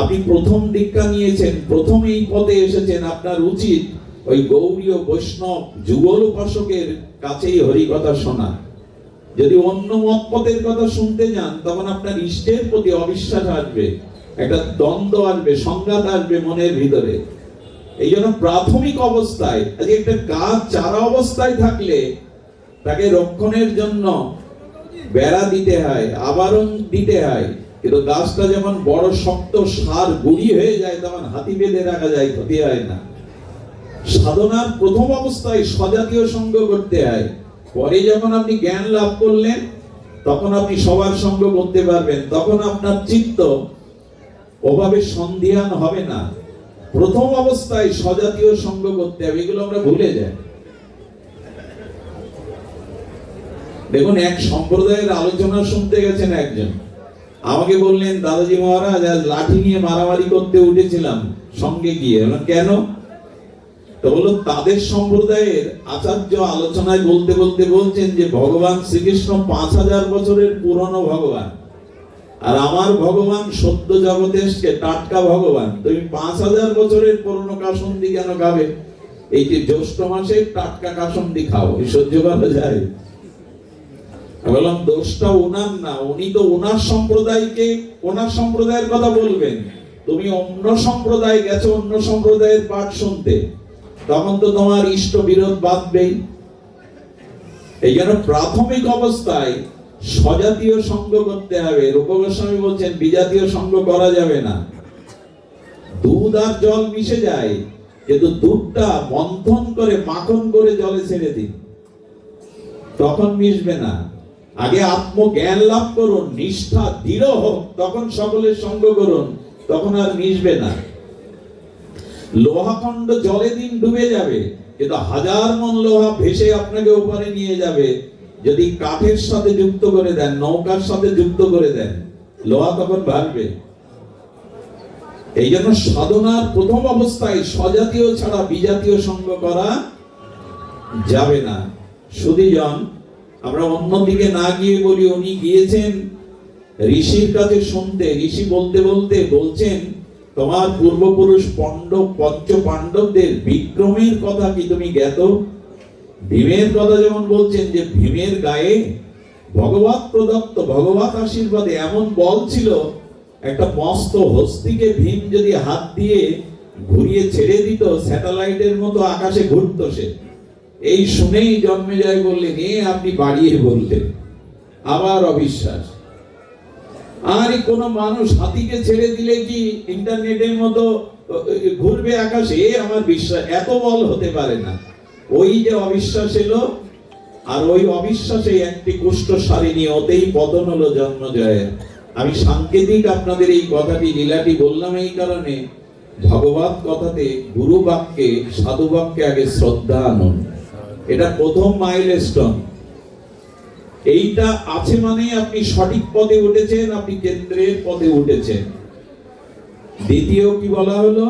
আপনি প্রথম দীক্ষা নিয়েছেন, প্রথম এই পদে এসেছেন, আপনার উচিত ওই গৌড়ীয় বৈষ্ণব যুগল উপাসকের কাছেই হরিকথা শোনা। যদি অন্য মত পথের কথা শুনতে যান তখন আপনার ইষ্টের প্রতি অবিশ্বাস আসবে, একটা দ্বন্দ্ব আসবে, সংঘাত আসবে মনের ভিতরে। এই জন্য প্রাথমিক অবস্থায় একটা গাছ চারা অবস্থায় থাকলে তাকে রক্ষণের জন্য বেড়া দিতে হয়, আবরণ দিতে হয়। কিন্তু গাছটা যখন বড় শক্ত সার গুড়ি হয়ে যায় তখন হাতি বেঁধে রাখা যায়, ক্ষতি হয় না। সাধনার প্রথম অবস্থায় স্বজাতীয় সঙ্গ করতে হয়। পরে যখন আপনি জ্ঞান লাভ করলেন তখন আপনি সবার সঙ্গ করতে পারবেন, তখন আপনার চিত্ত ওভাবে সন্ধিহান হবে না। প্রথম অবস্থায় স্বজাতীয় সঙ্গ করতে হবে, এগুলো আমরা ভুলে যাই। দেখুন, এক সম্প্রদায়ের আলোচনা শুনতে গেছেন একজন, আমাকে বললেন, দাদাজি মহারাজ আজ লাঠি নিয়ে মারামারি করতে উঠেছিলাম সঙ্গে গিয়ে। কেন? তো বললো, তাদের সম্প্রদায়ের আচার্য আলোচনায় বলতে বলতে বলছেন যে ভগবান শ্রীকৃষ্ণ 5000 বছরের পুরনো ভগবান, আর আমার ভগবান সত্য জগতে টাটকা ভগবান। তুমি 5000 বছরের পুরনো কাসন্দি কেন খাবে? এই যে জ্যৈষ্ঠ মাসে টাটকা কাসন্দি খাও, এই সহ্য করা যায়? বললাম, দোষটা ওনার না, উনি তো ওনার সম্প্রদায়কে, ওনার সম্প্রদায়ের কথা বলবেন। তুমি অন্য সম্প্রদায় গেছো, অন্য সম্প্রদায়ের পাঠ শুনতে, তখন তো তোমার ইষ্ট বিরোধ বাঁধবেই। এই জন্য প্রাথমিক অবস্থায় স্বজাতীয় সঙ্গ করতে হবে। রূপ গোস্বামী বলছেন বিজাতীয় সঙ্গ করা যাবে না। দুধ আর জল মিশে যায়, কিন্তু দুধটা মন্থন করে মাখন করে জলে ছেড়ে দিন, তখন মিশবে না। আগে আত্মজ্ঞান লাভ করুন, নিষ্ঠা দৃঢ় হোক, তখন সকলের সঙ্গ করুন, তখন আর মিশবে না। লোহাখণ্ড জলে দিন ডুবে যাবে, কিন্তু 1000 মন লোহা ভেসে আপনাকে উপরে নিয়ে যাবে। যদি কাঠের সাথে যুক্ত করে দেন, নৌকার সাথে যুক্ত করে দেন, লোহা তখন ভাসবে। এই জন্য সাধনার প্রথম অবস্থায় স্বজাতীয় ছাড়া বিজাতীয় সঙ্গ করা যাবে না। সুধীজন, আমরা অন্যদিকে না গিয়ে বলি, উনি গিয়েছেন ঋষির কাছে শুনতে। ঋষি বলতে বলতে বলছেন, তোমার পূর্বপুরুষ পঞ্চ পাণ্ডবদের বিক্রমের কথা কি তুমি জ্ঞাত? ভীমের কথা যেমন বলছেন যে ভীমের গায়ে ভগবত প্রদত্ত, ভগবত আশীর্বাদে এমন বল ছিল, একটা মস্ত হস্তিকে ভীম যদি হাত দিয়ে ঘুরিয়ে ছেড়ে দিত, স্যাটেলাইটের মতো আকাশে ঘুরতো সে। এই শুনেই জন্মেজয় বললেন, এ আপনি বাড়িয়ে বললেন। আবার অবিশ্বাস। আর কোন মানুষ হাতিকে ছেড়ে দিলে কি ইন্টারনেটের মতো ঘুরবে আকাশে? আমার বিশ্বাস, এত বল হতে পারে না। ওই যে অবিশ্বাস এলো, আর ওই অবিশ্বাসে একটি কুষ্ঠ সারিনি, ওতেই পতন হলো জন্মজয়ের। আমি সাংকেতিক আপনাদের এই কথাটি, লীলাটি বললাম এই কারণে, ভগবত কথাতে, গুরু বাক্যে, সাধু বাক্যে আগে শ্রদ্ধা আনুন। এটা প্রথম মাইলস্টোন। এইটা আছে মানে আপনি সঠিক পথে উঠেছেন, আপনি কেন্দ্রের পথে উঠেছেন। দ্বিতীয় কি বলা হলো?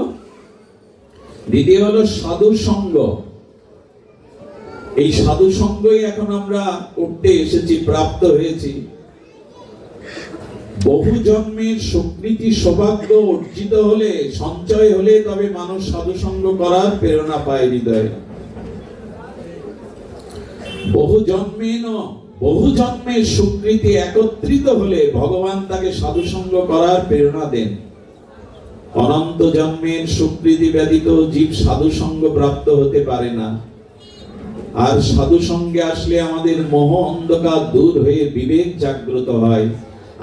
দ্বিতীয় হলো সাধু সঙ্গ। এই সাধু সঙ্গই এখন আমরা করতে এসেছি, প্রাপ্ত হয়েছি। বহু জন্মের স্বীকৃতি সৌভাগ্য অর্জিত হলে, সঞ্চয় হলে, তবে মানুষ সাধু সঙ্গ করার প্রেরণা পায় হৃদয়ে। বহু জন্মের সুকৃতি একত্রিত হলে ভগবান তাকে সাধু সঙ্গ করার প্রেরণা দেন। অনন্ত জন্মের সুকৃতি ব্যতীত জীব সাধু সঙ্গ প্রাপ্ত হতে পারে না। আর সাধু সঙ্গে আসলে আমাদের মোহ অন্ধকার দূর হয়ে বিবেক জাগ্রত হয়।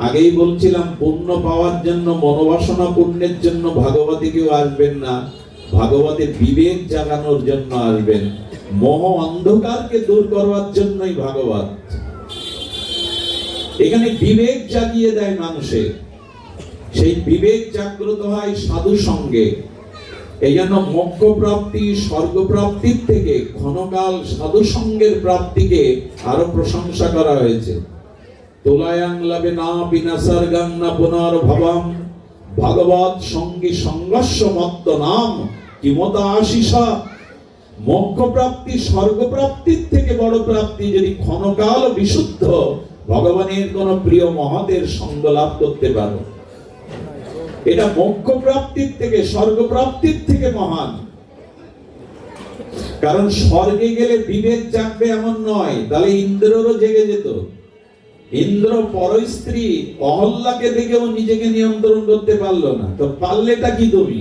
আগেই বলছিলাম, পুণ্য পাওয়ার জন্য, মনোবাসনা পূর্ণের জন্য ভাগবতে কেউ আসবেন না, ভাগবতে বিবেক জাগানোর জন্য আসবেন। মোহ অন্ধকারকে দূর করবার জন্যই ভাগবত। এখানে বিবেক জাগিয়ে দেয় মানুষের, সেই বিবেক জাগ্রত হয় সাধু সঙ্গে। এই জন্য মোক্ষ প্রাপ্তি, স্বর্গ প্রাপ্তির থেকে ক্ষণকাল সাধু সঙ্গের প্রাপ্তিকে আরো প্রশংসা করা হয়েছে। তোলায়াং লাভে না বিনাসার্গাং না পুনর্ভবম ভগবৎ সঙ্গী সংঘর্ষ মত্ত নাম কিমতা আশিসা। মোক্ষ প্রাপ্তি, স্বর্গ প্রাপ্তির থেকে বড় প্রাপ্তি যদি ক্ষণকাল বিশুদ্ধ ভগবানের কোন প্রিয় মহতের সঙ্গ লাভ করতে পারো। এটা মোক্ষ প্রাপ্তির থেকে, স্বর্গ প্রাপ্তির থেকে মহান। কারণ স্বর্গে গেলে বিবেক জাগবে এমন নয়, তাহলে ইন্দ্রেরও জেগে যেত। ইন্দ্র পরস্ত্রী অহল্যাকে দেখেও নিজেকে নিয়ন্ত্রণ করতে পারলো না, তো পারলেটা কি তুমি?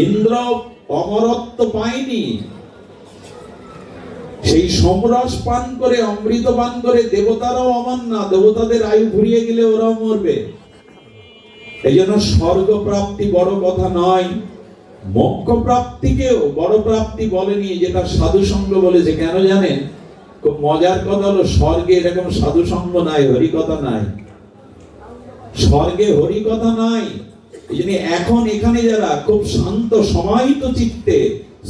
ইন্দ্র অমরত্ব পায়নি, সেই সমরস পান করে, অমৃত পান করে দেবতারাও অমর না, দেবতাদের আয়ু ঘুরিয়ে গেলে ওরাও মরবে। এই জন্য স্বর্গ প্রাপ্তি বড় কথা নয়, মোক্ষ প্রাপ্তিকেও বড় প্রাপ্তি বলেনি, যেটা সাধু সঙ্গ বলেছে। কেন জানেন? খুব মজার কথা হলো, স্বর্গে এরকম সাধু সঙ্গ নাই, হরিকথা নাই। স্বর্গে হরিকথা নাই। এই জন্য এখন এখানে যারা খুব শান্ত সমাহিত চিত্তে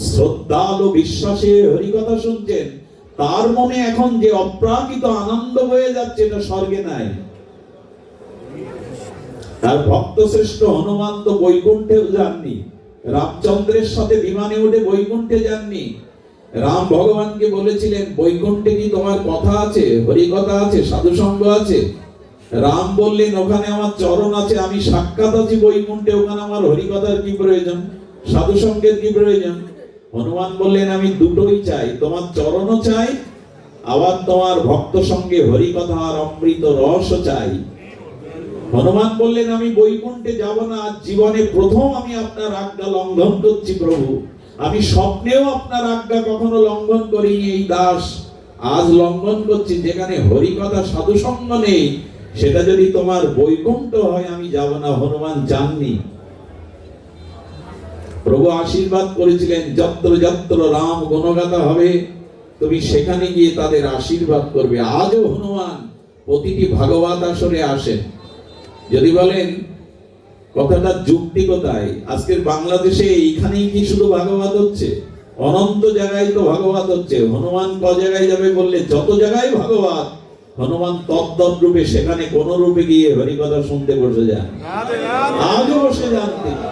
শ্রদ্ধালু বিশ্বাসে হরিকথা শুনছেন, তার মনে এখন যে অপ্রাকৃত আনন্দ হয়ে যাচ্ছে, এটা স্বর্গে নাই। তার ভক্ত শ্রেষ্ঠ হনুমান তো বৈকুণ্ঠেও যাননি, রামচন্দ্রের সাথে বিমানে উঠে বৈকুণ্ঠে যাননি। রাম ভগবানকে বলেছিলেন, বৈকুণ্ঠে কি তোমার কথা আছে, হরিকথা আছে, সাধু সঙ্গ আছে? রাম বললেন, ওখানে আমার চরণ আছে, আমি সাক্ষাৎ আছি বৈকুণ্ঠে, ওখানে আমার হরিকথার কি প্রয়োজন, সাধু সঙ্গের কি প্রয়োজন? হনুমান বললেন, আমি দুটোই চাই, তোমার চরণও চাই, আবার তোমার ভক্ত সঙ্গে হরিকথা আর অমৃত রসও চাই। হনুমান বললেন, আমি বৈকুণ্ঠে যাব না, জীবনে প্রথম আমি আপনার আজ্ঞা লঙ্ঘন করছি প্রভু। আমি স্বপ্নেও আপনার আজ্ঞা কখনো লঙ্ঘন করিনি, এই দাস আজ লঙ্ঘন করছি। যেখানে হরিকথা সাধু সঙ্গ নেই, সেটা যদি তোমার বৈকুণ্ঠ হয়, আমি যাব না। হনুমান জাননি। প্রভু আশীর্বাদ করেছিলেন, যত্র যত্র রাম গুণগাথা হবে, তুমি সেখানে গিয়ে তাদের আশীর্বাদ করবে। আজও হনুমান প্রতিটি ভাগবত আসরে আসেন। যদি বলেন কথাটা যুক্তি কোথায়, আজকের বাংলাদেশে এইখানেই কি শুধু ভাগবত হচ্ছে? অনন্ত জায়গায় তো ভাগবত হচ্ছে। হনুমান ক জায়গায় যাবে বললে, যত জায়গায় ভাগবত, হনুমান তদ্দৎ রূপে সেখানে কোন রূপে গিয়ে হরিকথা শুনতে বসে যান, আজও বসে যান তিনি।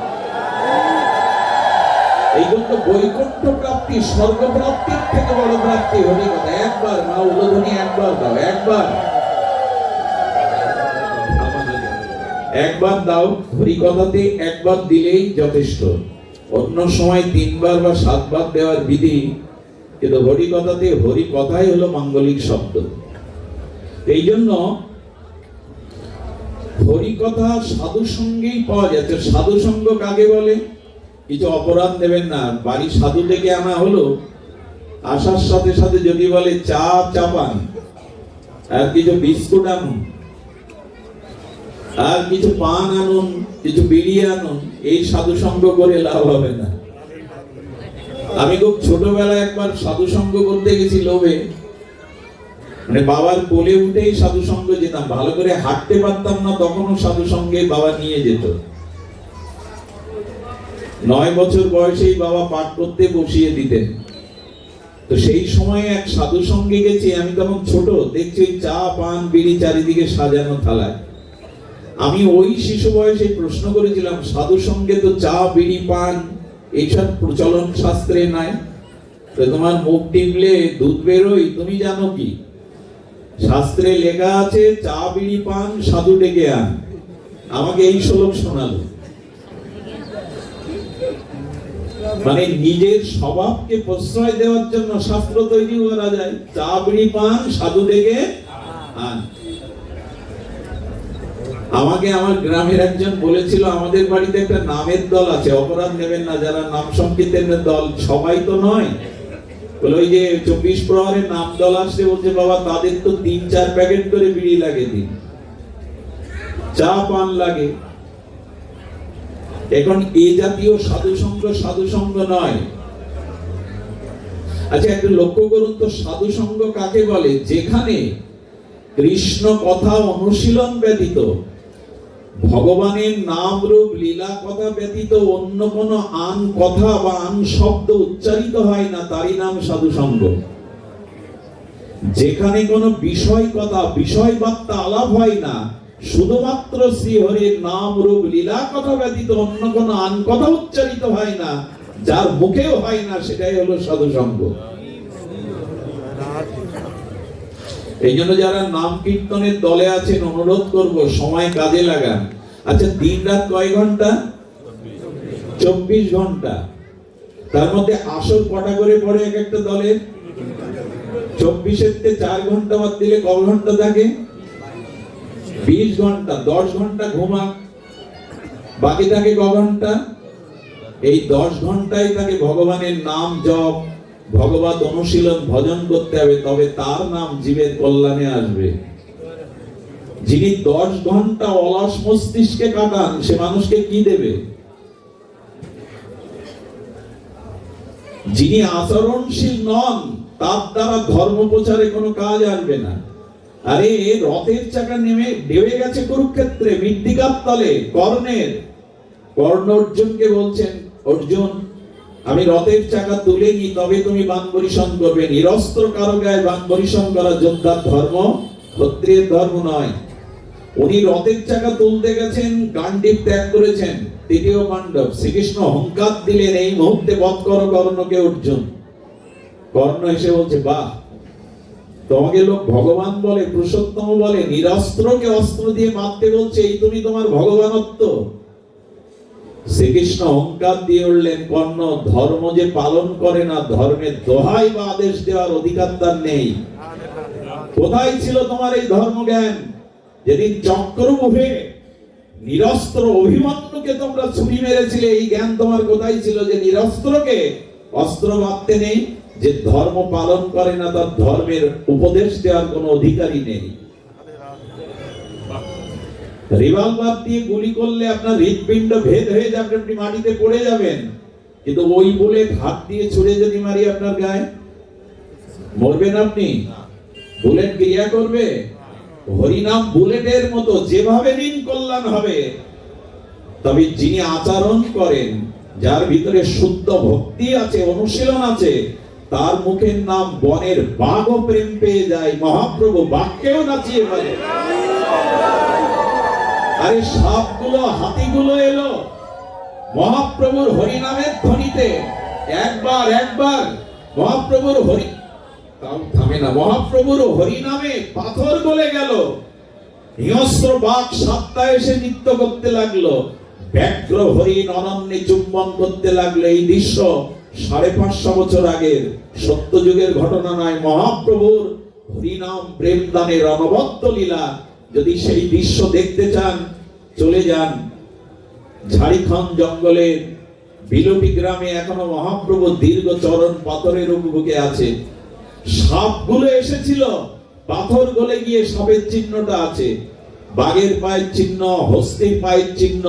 এই জন্য বৈকুণ্ঠ প্রাপ্তি, স্বর্গ প্রাপ্তির থেকে বড় প্রাপ্তি হরিকথা। একবার মা উলোধনী, একবার দাও, একবার দাও। হরিকথাতে একবার দিলেই যথেষ্ট। অন্য সময় 3 বার বা 7 বার দেওয়ার বিধি, কিন্তু হরিকথাতে হরিকথাই হলো মাঙ্গলিক শব্দ। এই জন্য হরিকথা সাধু সঙ্গেই পাওয়া যাচ্ছে। সাধু সঙ্গ কাকে বলে? কিছু অপরাধ নেবেন না, বাড়ি সাধু থেকে আনা হলো, আসার সাথে সাথে যদি বলে চা চাপান, আর কিছু বিস্কুট আনুন, আর কিছু পান আনুন, কিছু বিড়ি আনুন, এই সাধু সঙ্গ করে লাভ হবে না। আমি খুব ছোটবেলায় একবার সাধু সঙ্গ করতে গেছি লোভে, মানে বাবার কোলে উঠেই সাধু সঙ্গ যেতাম। ভালো করে হাঁটতে পারতাম না, তখনও সাধু সঙ্গে বাবা নিয়ে যেত। 9 বছর বয়সেই বাবা পাঠ করতে বসিয়ে দিতেন। তো সেই সময় এক সাধু সঙ্গে গেছি, আমি তখন ছোট, দেখছি চা পান বিড়ি চারিদিকে সাজানো থালায়। আমি ওই শিশু বয়সে প্রশ্ন করেছিলাম, সাধু সঙ্গে তো চা বিড়ি পান এইসব প্রচলন শাস্ত্রে নাই, তো তোমার মুখ টিপলে দুধ বেরোয়, তুমি জানো কি? শাস্ত্রে লেখা আছে চা বিড়ি পান সাধু ডেকে আন। আমাকে এই শ্লোক শোনালো। মানে নিজের স্বভাবকে প্রশ্রয় দেওয়ার জন্য শাস্ত্র তৈরি করা যায়। চা বিড়ি পান সাধু থেকে আন। আমাকে আমার গ্রামের একজন বলেছিল, আমাদের বাড়িতে একটা নামের দল আছে, অপরাধ নেবেন না, যারা নাম সংকীর্তনের দল, সবাই তো নয়, বলে ওই যে 24 প্রহরের নাম দল আসছে, বলছে বাবা তাদের তো 3-4 প্যাকেট করে বিড়ি লাগে দিন, চা পান লাগে। এখন এ জাতীয় সাধু সঙ্গ নয়। আচ্ছা একটু লক্ষ্য করুন তো, সাধু সঙ্গ কাকে বলে? যেখানে কৃষ্ণ কথা অনুশীলন ব্যতীত, ভগবানের নাম রূপ লীলা কথা ব্যতীত অন্য কোনো আন কথা বা আন শব্দ উচ্চারিত হয় না, তারই নাম সাধু সঙ্গ। যেখানে কোনো বিষয় কথা, বিষয় বার্তা আলাপ হয় না, শুধুমাত্র শ্রীহরির নাম রূপ লীলা কথা ব্যতীত অন্য কোনো আন কথা উচ্চারিত হয় না, যার মুখেও হয় না, সেটাই হলো সাধু সঙ্গ। এই জন্য যারা নাম কীর্তনের দলে আছেন, অনুরোধ করব সময় কাজে লাগান। আচ্ছা দিন রাত কয় ঘন্টা? 24 ঘন্টা। তার মধ্যে আসর কটা করে পড়ে এক একটা দলের? 24-এর 4 ঘন্টা বাদ দিলে ক ঘন্টা থাকে? 20 ঘন্টা। 10 ঘন্টা ঘুমা, বাকি থাকে ক ঘন্টা? এই 10 ঘন্টায় তাকে ভগবানের নাম জপ, ভগবত অনুশীলন, ভজন করতে হবে, তবে তার নাম জীবের কল্যাণে আসবে। যিনি 10 ঘন্টা অলস মস্তিষ্কে কাটান, সে মানুষকে কি দেবে? যিনি আচরণশীল নন, তার দ্বারা ধর্ম প্রচারে কোনো কাজ আসবে না। আরে রথের চাকা নেমে ডেবে গেছে কুরুক্ষেত্রে, মৃত্তিকার তলে। কর্ণ অর্জুনকে বলছেন, অর্জুন আমি রথের চাকা তুলে নি, তবে তুমি বাণ বরিশন করবে। নিরস্ত্র কারো গায়ে বাণ বরিশন করা যোদ্ধার ধর্ম, ক্ষত্রিয়ের ধর্ম নয়। উনি রথের চাকা তুলতে গেছেন, গান্ডীব ত্যাগ করেছেন, তৃতীয় পাণ্ডব। শ্রীকৃষ্ণ হুঙ্কার দিলেন, এই মুহূর্তে বধ করো কর্ণকে। অর্জুন, কর্ণ এসে বলছে, বাহ, তোমাকে লোক ভগবান বলে, পুরুষোত্তম বলে, নিরস্ত্রকে অস্ত্র দিয়ে মারতে বলছে, এই তুমি তোমার ভগবানত্ব। শ্রীকৃষ্ণ অহংকার দিয়ে উঠলেন, কর্ণ ধর্ম যে পালন করে না, ধর্মের দোহাই বা আদেশ দেওয়ার অধিকার তার নেই। কোথায় ছিল তোমার এই ধর্মজ্ঞান? যেদিন চক্রমুখে নিরস্ত্র অভিমন্যুকে তোমরা ছুরি মেরেছিলে, এই জ্ঞান তোমার কোথায় ছিল যে নিরস্ত্রকে অস্ত্র মারতে নেই? যে ধর্ম পালন করে না, তার ধর্মের উপদেশ দেওয়ার কোনো অধিকারই নেই। রিভলভার দিয়ে গুলি করলে আপনার হৃৎপিণ্ড ভেদ হয়ে যাবে, আপনি মাটিতে পড়ে যাবেন। কিন্তু ওই বুলেট হাত দিয়ে ছুড়ে যদি মারি আপনার গায়ে, মরবেন আপনি? বুলেট ক্রিয়া করবে? হরিনাম বুলেটের মতো, যেভাবে নিন কল্যাণ হবে। তবে যিনি আচরণ করেন, যার ভিতরে শুদ্ধ ভক্তি আছে, অনুশীলন আছে, তার মুখের নাম বনের বাঘও প্রেম পেয়ে যায়, মহাপ্রভু বাক্যেও নাচিয়ে ফেলে। আরে সাপগুলো, হাতিগুলো এলো মহাপ্রভুর হরিনামের ধ্বনিতে। একবার মহাপ্রভুর হরি থামে না, মহাপ্রভুর হরিনামে পাথর গলে গেল। হিংস্র বাঘ সাতটা এসে নৃত্য করতে লাগলো, ব্যগ্র হরিণ অনন্যে চুম্বন করতে লাগলো। এই দৃশ্য 550 বছর আগের সত্যযুগের ঘটনা নয়, মহাপ্রভুর হরিনাম প্রেম দানের অনবদ্য লীলা। যদি সেই দৃশ্য দেখতে চান, চলে যান ঝাড়খণ্ড জঙ্গলের বিলুপি গ্রামে। এখনো মহাপ্রভু দীর্ঘ চরণ পাথরের উপভোগে আছে। সাপগুলো এসেছিল, পাথর গলে গিয়ে সাপের চিহ্নটা আছে, বাঘের পায়ের চিহ্ন, হস্তির পায়ের চিহ্ন।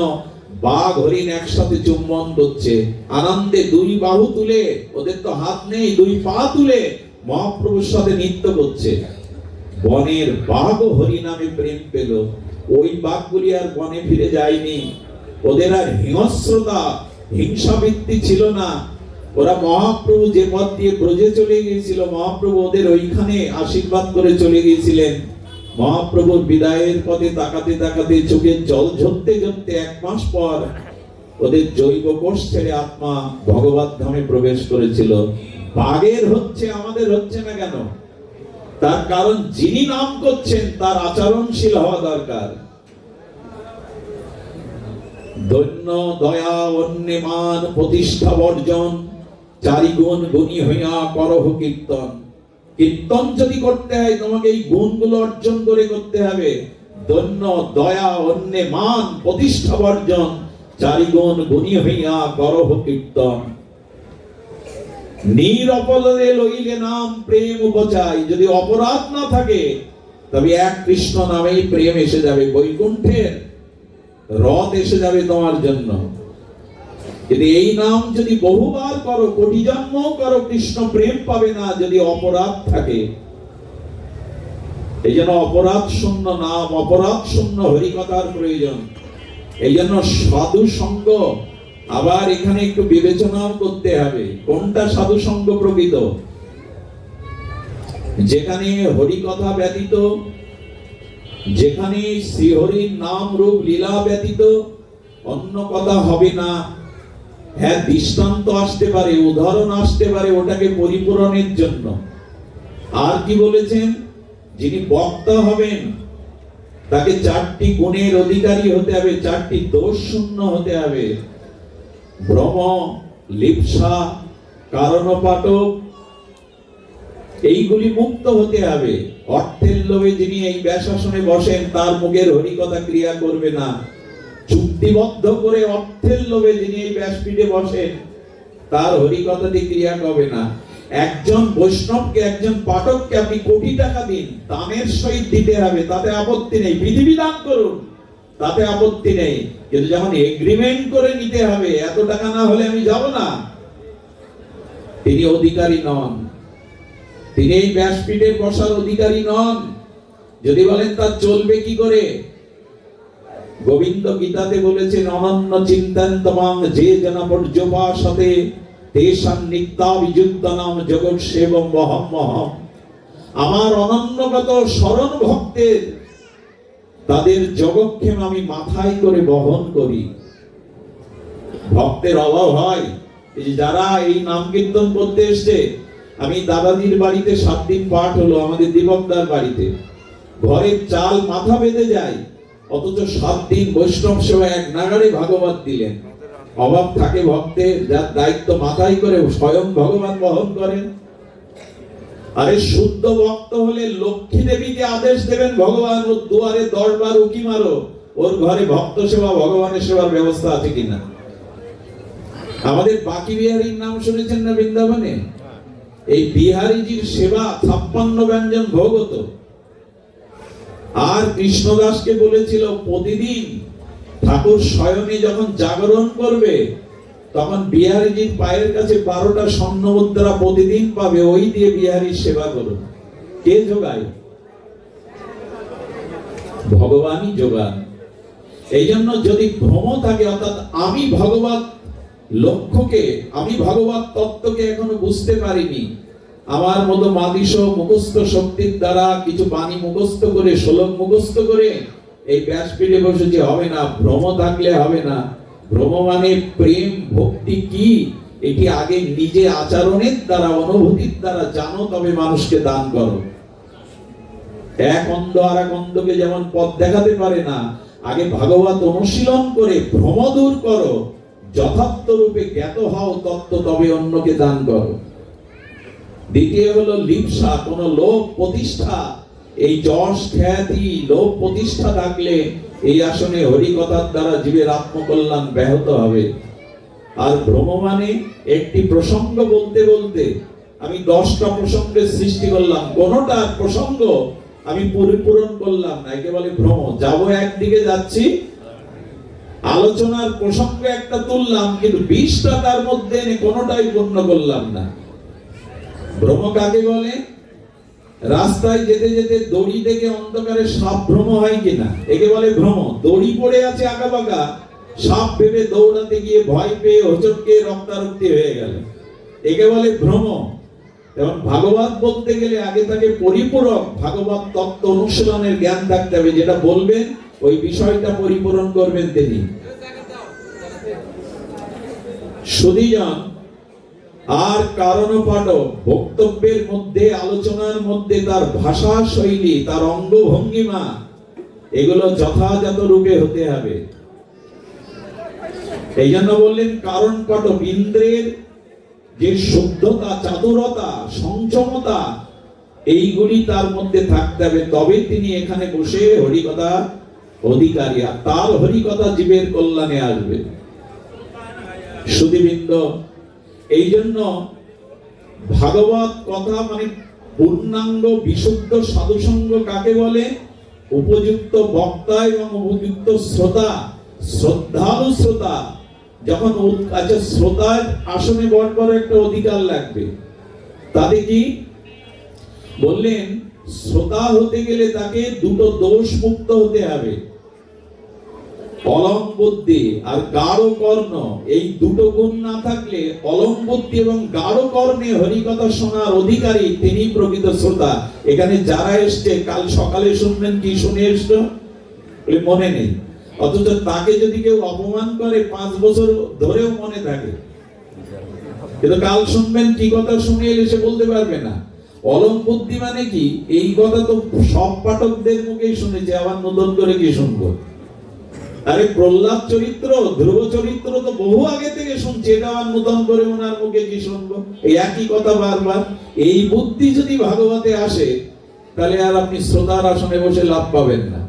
বাঘ হরিণ একসাথে চুম্বন করছে, আনন্দে 2 বাহু তুলে, ওদের তো হাত নেই, 2 পা তুলে মহাপ্রভুর সাথে নৃত্য করছে। বনের বাঘ ও হরিনামে প্রেম পেল। ওই বাঘগুলি আর বনে ফিরে যায়নি। ওদের আর হিংস্রতা, হিংসাবৃত্তি ছিল না। ওরা মহাপ্রভু যে পথ দিয়ে ব্রজে চলে গিয়েছিল, মহাপ্রভু ওদের ওইখানে আশীর্বাদ করে চলে গিয়েছিলেন। মহাপ্রভুর বিদায়ের পথে তাকাতে তাকাতে চোখের জল ঝরতে ঝরতে 1 মাস পর ওদের জৈব কোষ ছেড়ে আত্মা ভগবত ধামে প্রবেশ করেছিল। বাঘের হচ্ছে, আমাদের হচ্ছে না কেন? তার কারণ যিনি নাম করছেন তার আচরণশীল হওয়া দরকার। দৈন্য দয়া অন্যে মান প্রতিষ্ঠা বর্জন, চারিগুণ গুণী হইয়া করহ কীর্তন। কীর্তন যদি করতে হয় তোমাকে এই গুণগুলো অর্জন করে করতে হবে। দৈন্য দয়া অন্যে মান প্রতিষ্ঠা বর্জন, চারিগুণ গুণী হইয়া করহ কীর্তন। নিরপরাধে লইলে নাম প্রেম উপচাই। যদি অপরাধ না থাকে তবে এক কৃষ্ণ নামেই প্রেম এসে যাবে, বৈকুণ্ঠের রথ এসে যাবে তোমার জন্য। যদি এই নাম যদি বহুবার করো, কোটি জন্ম করো, কৃষ্ণ প্রেম পাবে না যদি অপরাধ থাকে। এই জন্য অপরাধ শূন্য নাম, অপরাধ শূন্য হরিকথার প্রয়োজন। এই জন্য সাধু সঙ্গ আবার এখানে একটু বিবেচনাও করতে হবে, কোনটা সাধু সঙ্গ প্রকৃত। যেখানে হরিকথা ব্যতীত, যেখানে শ্রীহরির নাম রূপ লীলা ব্যতীত অন্য কথা হবে না। হ্যাঁ, দৃষ্টান্ত আসতে পারে, উদাহরণ আসতে পারে, ওটাকে পরিপূরণের জন্য। আর কি বলেছেন? যিনি বক্তা হবেন তাকে চারটি গুণের অধিকারী হতে হবে, চারটি দোষ শূন্য হতে হবে। ভ্রম, লিপ্সা, কারণপাটক, এইগুলি মুক্ত হতে হবে। অর্থের লোভে যিনি এই ব্যাসাসনে বসেন তার মুখের হরিকথা ক্রিয়া করবে না। চুক্তিবদ্ধ করে অর্থের লোভে যিনি এই ব্যাসপীঠে বসেন তার হরিকথাতে ক্রিয়া করবে না। একজন বৈষ্ণবকে, একজন পাঠককে আপনি কোটি টাকা দিন, দানের সহিত দিতে হবে, তাতে আপত্তি নেই। পৃথিবী দান করুন, তাতে আপত্তি নেই, কিন্তু যখন এগ্রিমেন্ট করে নিতে হবে, এত টাকা না হলে আমি যাব না, তিনি অধিকারী নন, তিনি এই ব্যাসপীঠে বসার অধিকারী নন। যদি বলেন তা চলবে কি করে? গোবিন্দ গীতাতে বলেছেন, অনন্য চিন্তন্তমাং যে জনা পর্যপাসতে তেষাং নিত্যাভিযুক্তানাম জগৎ সেবং বহম মহম। আমার অনন্যগত শরণ ভক্তের, তাদের জগৎক্ষেম আমি মাথায় করে বহন করি। ভক্তের অভাব হয়, যারা এই নাম কীর্তন করতে এসছে। আমি দাদাজির বাড়িতে 7 দিন পাঠ হলো, আমাদের দীপকদার বাড়িতে, ঘরের চাল মাথা বেঁধে যায়, অথচ 7 দিন বৈষ্ণব সেবা এক নাগাড়ে ভাগবত দিলেন। অভাব থাকে ভক্তের, যার দায়িত্ব মাথায় করে স্বয়ং ভগবান বহন করেন। আরে শুদ্ধ ভক্ত হলে লক্ষ্মী দেবীকে আদেশ দেবেন ভগবান, ওর দুয়ারে 10 বার উকি মারো, ওর ঘরে ভক্ত সেবা, ভগবানের সেবার ব্যবস্থা আছে কিনা। আমাদের বাকি বিহারীর নাম শুনেছেন না বৃন্দাবনে? এই বিহারীজির সেবা 56 ব্যঞ্জন ভোগ হতো। আর কৃষ্ণদাসকে বলেছিল প্রতিদিন ঠাকুর শয়নে যখন জাগরণ করবে তখন বিহারীজির পায়ের কাছে 12টা স্বর্ণ মুদ্রা প্রতিদিন পাবে, ওই দিয়ে বিহারীর সেবা করুন। কে যোগায়? ভগবানই যোগান। এই জন্য যদি ভ্রম থাকে, অর্থাৎ আমি ভগবত লক্ষ্যকে, আমি ভগবত তত্ত্বকে এখনো বুঝতে পারিনি, আমার মতো মাদিস মুখস্থ শক্তির দ্বারা কিছু বাণী মুখস্থ করে, শ্লোক মুখস্থ করে এই ব্যাসপীঠে বসেছে, হবে না। ভ্রম থাকলে হবে না। ভ্রম মানে প্রেম ভক্তি কি, এটি আগে নিজে আচরণের দ্বারা, অনুভূতির দ্বারা জানো, তবে মানুষকে দান করো। এক অন্ধ আর এক অন্ধকে যেমন পথ দেখাতে পারে না, আগে ভাগবত অনুশীলন করে ভ্রম দূর করো, যথার্থ রূপে জ্ঞাত হও তত্ত্ব, তবে অন্যকে দান করো। দ্বিতীয় হলো লিপ্সা, কোন লোভ প্রতিষ্ঠা, এই যশ খ্যাতি লোভ প্রতিষ্ঠা থাকলে এই আসনে হরিকথার দ্বারা জীবের আত্মকল্যাণ ব্যাহত হবে। আর ভ্রম মানে একটি প্রসঙ্গ বলতে বলতে আমি 10টা প্রসঙ্গের সৃষ্টি করলাম, কোনটা প্রসঙ্গ আমি পরিপূরণ করলাম না, একে বলে ভ্রম। যাবো একদিকে, যাচ্ছি, আলোচনার প্রসঙ্গ একটা তুললাম, কিন্তু 20টা তার মধ্যে এনে কোনটাই পূর্ণ করলাম না। ভ্রম কাকে বলে? রাস্তায় যেতে যেতে দড়ি দেখে অন্ধকারে সাপ ভ্রম হয় কিনা, একে বলে ভ্রম। দড়ি পড়ে আছে আঁকাবাঁকা, সাপ ভেবে দৌড়াতে গিয়ে ভয় পেয়ে হোঁচটকে রক্তারক্তি হয়ে গেল, একে বলে ভ্রম। এবং ভাগবত বলতে গেলে আগে তাকে পরিপূরক ভাগবত তত্ত্ব অনুশীলনের জ্ঞান থাকতে হবে, যেটা বলবেন ওই বিষয়টা পরিপূরণ করবেন তিনি। সুধীজন আর কারণপাঠক বক্তব্যের মধ্যে, আলোচনার মধ্যে তার ভাষা শৈলী, তার অঙ্গভঙ্গিমা, এগুলো যথাযথ রূপে হতে হবে। এই জন্য বললেন কারণ পাঠক, ইন্দ্রের যে শুদ্ধতা, চাতুরতা, সংযমতা, এইগুলি তার মধ্যে থাকতে হবে, তবে তিনি এখানে বসে হরিকথা অধিকারী, আর তার হরিকথা জীবের কল্যাণে আসবে। সুধীবৃন্দ, এই জন্য ভাগবত কথা মানে পূর্ণাঙ্গ বিশুদ্ধ সাধুসঙ্গ কাকে বলে? উপযুক্ত বক্তা এবং উপযুক্ত শ্রোতা, শ্রদ্ধালু শ্রোতা। যখন আচ্ছা, শ্রোতার আসনে বড় বড় একটা অধিকার লাগবে। তাতে কি বললেন? শ্রোতা হতে গেলে তাকে দুটো দোষ মুক্ত হতে হবে, অলং বুদ্ধি আর গাঢ় কর্ণ। এই দুটো গুণ না থাকলে অলং বুদ্ধি এবং গাঢ় কর্ণে হরিকথা শোনার অধিকারী তিনি প্রকৃত শ্রোতা। এখানে যারা এসছে কাল সকালে শুনবেন, কি শুনে এসছো মনে নেই, অথচ তাকে যদি কেউ অপমান করে 5 বছর ধরেও মনে থাকে, কিন্তু কাল শুনবেন কি কথা শুনে এলে সে বলতে পারবে না। অলং বুদ্ধি মানে কি? এই কথা তো সব পাঠকদের মুখেই শুনেছে, আবার নতুন করে কি শুনবো? আরে প্রহ্লাদ চরিত্র, ধ্রুব চরিত্র তো বহু আগে থেকে শুনছি, এটা আবার নতুন করে ওনার মুখে কি শুনবো? এই একই কথা বারবার। এই বুদ্ধি যদি ভাগবতে আসে, তাহলে আর আপনি শ্রোতার আসনে বসে লাভ পাবেন না।